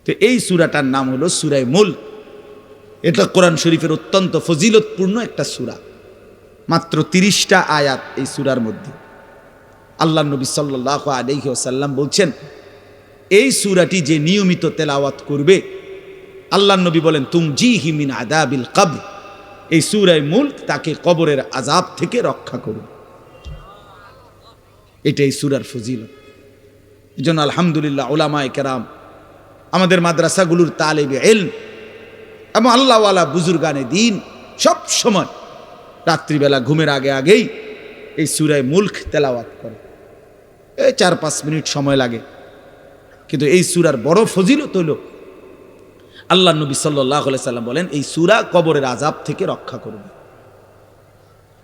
তো এই সূরাটার নাম হলো সূরা মুলক। এটা কোরআন শরীফের অত্যন্ত ফজিলতপূর্ণ একটা সূরা। মাত্র 30টা আয়াত এই সূরার মধ্যে। আল্লাহ নবী সাল্লাল্লাহু আলাইহি ওয়াসাল্লাম বলছেন, এই সূরাটি যে নিয়মিত তেলাওয়াত করবে, আল্লাহ নবী বলেন তুমজিহি মিন আযাবিল কবর, এই সূরা মুলক তাকে কবরের আযাব থেকে রক্ষা করবে। এটাই সূরার ফজিলত। এজন্য আলহামদুলিল্লাহ উলামায়ে কেরাম, আমাদের মাদ্রাসাগুলোর তালিবে ইলম এবং আল্লাহওয়ালা বুজুর্গানে দ্বীন সব সময় রাত্রিবেলা ঘুমের আগেই এই সূরা মুলক তেলাওয়াত করে। এই 4-5 মিনিট সময় লাগে, কিন্তু এই সূরার বড় ফজিলত হলো আল্লাহ নবী সাল্লাল্লাহু আলাইহি সাল্লাম বলেন এই সূরা কবরের আযাব থেকে রক্ষা করবে,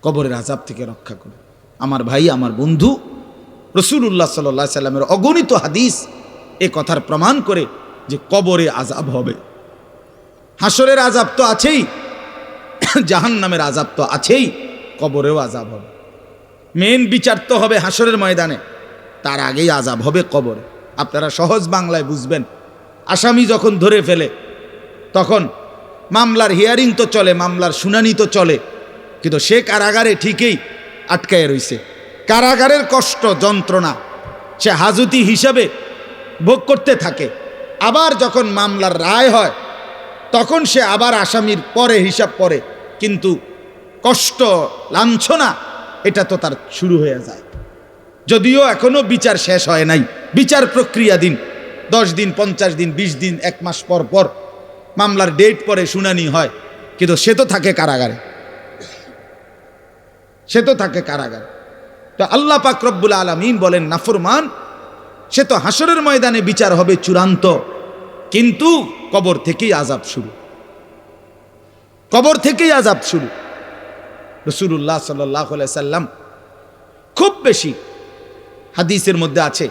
কবরের আযাব থেকে রক্ষা করবে। আমার ভাই, আমার বন্ধু, রাসূলুল্লাহ সাল্লাল্লাহু আলাইহি সাল্লামের অগণিত হাদিস এ কথার প্রমাণ করে যে কবরে আযাব হবে। হাসরের আযাব তো আছেই, জাহান্নামের আযাব তো আছেই, কবরেও আযাব হবে। মেন বিচার তো হবে হাসরের ময়দানে, তার আগেই আযাব হবে কবরে। আপনারা সহজ বাংলায় বুঝবেন, আসামি যখন ধরে ফেলে তখন মামলার হিয়ারিং তো চলে, মামলার শুনানি তো চলে, কিন্তু সে কারাগারে ঠিকই আটকায় রইছে। কারাগারের কষ্ট যন্ত্রণা সে হাজতি হিসাবে ভোগ করতে থাকে। আবার যখন মামলার রায় হয় তখন সে আবার আসামির পরে হিসাব পড়ে, কিন্তু কষ্ট লাঞ্ছনা এটা তো তার শুরু হয়ে যায়। যদিও এখনো বিচার শেষ হয় নাই, বিচার প্রক্রিয়াধীন, 10 দিন, 50 দিন, 20 দিন, 1 মাস পর পর মামলার ডেট পরে শুনানি হয়, কিন্তু সে তো থাকে কারাগারে, সে তো থাকে কারাগারে। তো আল্লাহ পাক রব্বুল আলামিন বলেন নাফরমান সে তো হাসরের ময়দানে বিচার হবে চূড়ান্ত, কিন্তু কবর থেকেই আযাব শুরু, কবর থেকেই আযাব শুরু। রাসূলুল্লাহ সাল্লাল্লাহু আলাইহি সাল্লাম খুব বেশি হাদিসের মধ্যে আছে,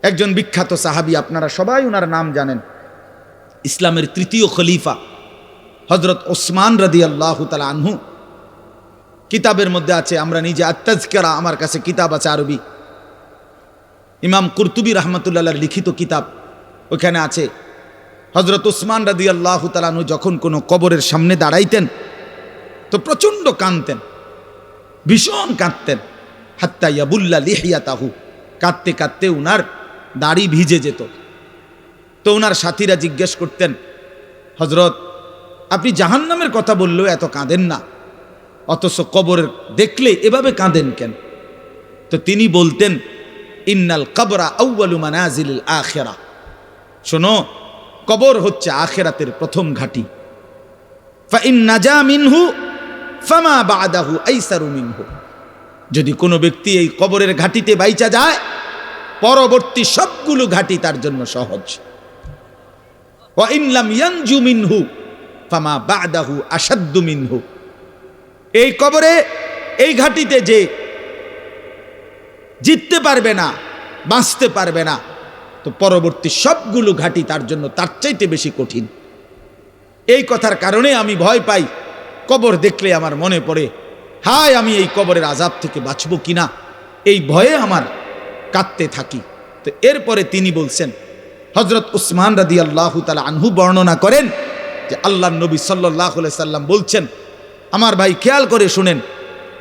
একজন বিখ্যাত সাহাবী, আপনারা সবাই ওনার নাম জানেন, ইসলামের 3য় খলিফা হযরত ওসমান রাদিয়াল্লাহু তাআলা আনহু। কিতাবের মধ্যে আছে, আমরা নিজে আত-তাযকিরা, আমার কাছে কিতাব আছে আরবি, ইমাম কুরতুবী রাহমাতুল্লাহ আলাইহির লিখিত কিতাব, ওখানে আছে হযরত ওসমান রাদিয়াল্লাহু তাআলা আনহু যখন কোনো কবরের সামনে দাঁড়াইতেন তো প্রচণ্ড কাঁদতেন, ভীষণ কাঁদতেন, হাত্তা ইয়াবুল্লা লিহিয়াতাহু, কাঁদতে কাঁদতে উনার দাড়ি ভিজে যেত। তো ওনার সাথীরা জিজ্ঞেস করতেন, হযরত আপনি জাহান্নামের কথা বললেও এত কাঁদেন না, অথচ কবরের দেখলে এভাবে কাঁদেন কেন? তো তিনি বলতেন, ইন্নাল কবরা আউয়ালু মানাজিলিল আখিরা, শোনো কবর হচ্ছে আখিরাতের প্রথম ঘাঁটি। ফা ইন নাজা মিনহু ফামা বাদাহু আইসারু মিনহু, যদি কোনো ব্যক্তি এই কবরের ঘাঁটিতে বাইচা যায় পরবর্তী সবগুলো ঘাঁটি তার জন্য সহজ। ওয়া ইন লাম ইয়ানজু মিনহু ফামা বাদাহু আশাদ্দু মিনহু, এই কবরে এই ঘাঁটিতে যে জিততে পারবে না, বাঁচতে পারবে না, তো পরবর্তী সবগুলো ঘাঁটি তার জন্য তার চাইতে বেশি কঠিন। এই কথার কারণে আমি ভয় পাই, কবর দেখলে আমার মনে পড়ে, হায় আমি এই কবরের আযাব থেকে বাঁচব কিনা, এই ভয়ে আমার কাঁদতে থাকি। তো এরপরে তিনি বলছেন, হযরত উসমান রাদিয়াল্লাহু তাআলা আনহু বর্ণনা করেন যে আল্লাহর নবী সাল্লাল্লাহু আলাইহি সাল্লাম বলছেন, আমার ভাই খেয়াল করে শুনেন,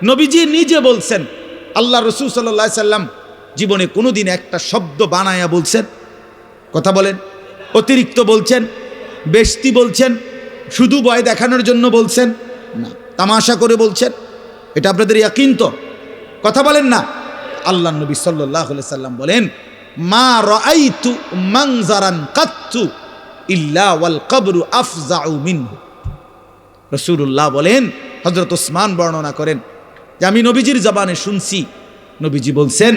নবীজি নিজে বলছেন, আল্লাহ রাসূল সাল্লাল্লাহু আলাইহি সাল্লাম জীবনে কোনোদিন একটা শব্দ বানায়া বলছেন? কথা বলেন। অতিরিক্ত বলছেন, বেশতি বলছেন, শুধু ভয় দেখানোর জন্য বলছেন না, তামাশা করে বলছেন? এটা আপনাদের ইয়াকিন তো? কথা বলেন না। আল্লাহ নবী সাল্লাল্লাহু আলাইহি সাল্লাম বলেন, মা রাআইতু মানজারান কাত্তু ইল্লা ওয়াল কবরু আফজাউ মিনহু। রাসূলুল্লাহ বলেন, হযরত ওসমান বর্ণনা করেন যে আমি নবীজির জবানে শুনছি, নবীজি বলছেন,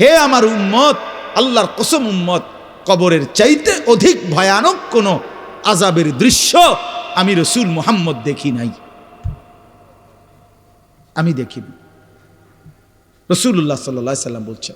হে আমার উম্মত, আল্লাহর কসম উম্মত, কবরের চাইতে অধিক ভয়ানক কোন আযাবের দৃশ্য আমি রাসূল মুহাম্মদ দেখি নাই, আমি দেখিনি। রাসূলুল্লাহ সাল্লাল্লাহু আলাইহি সাল্লাম বলছেন।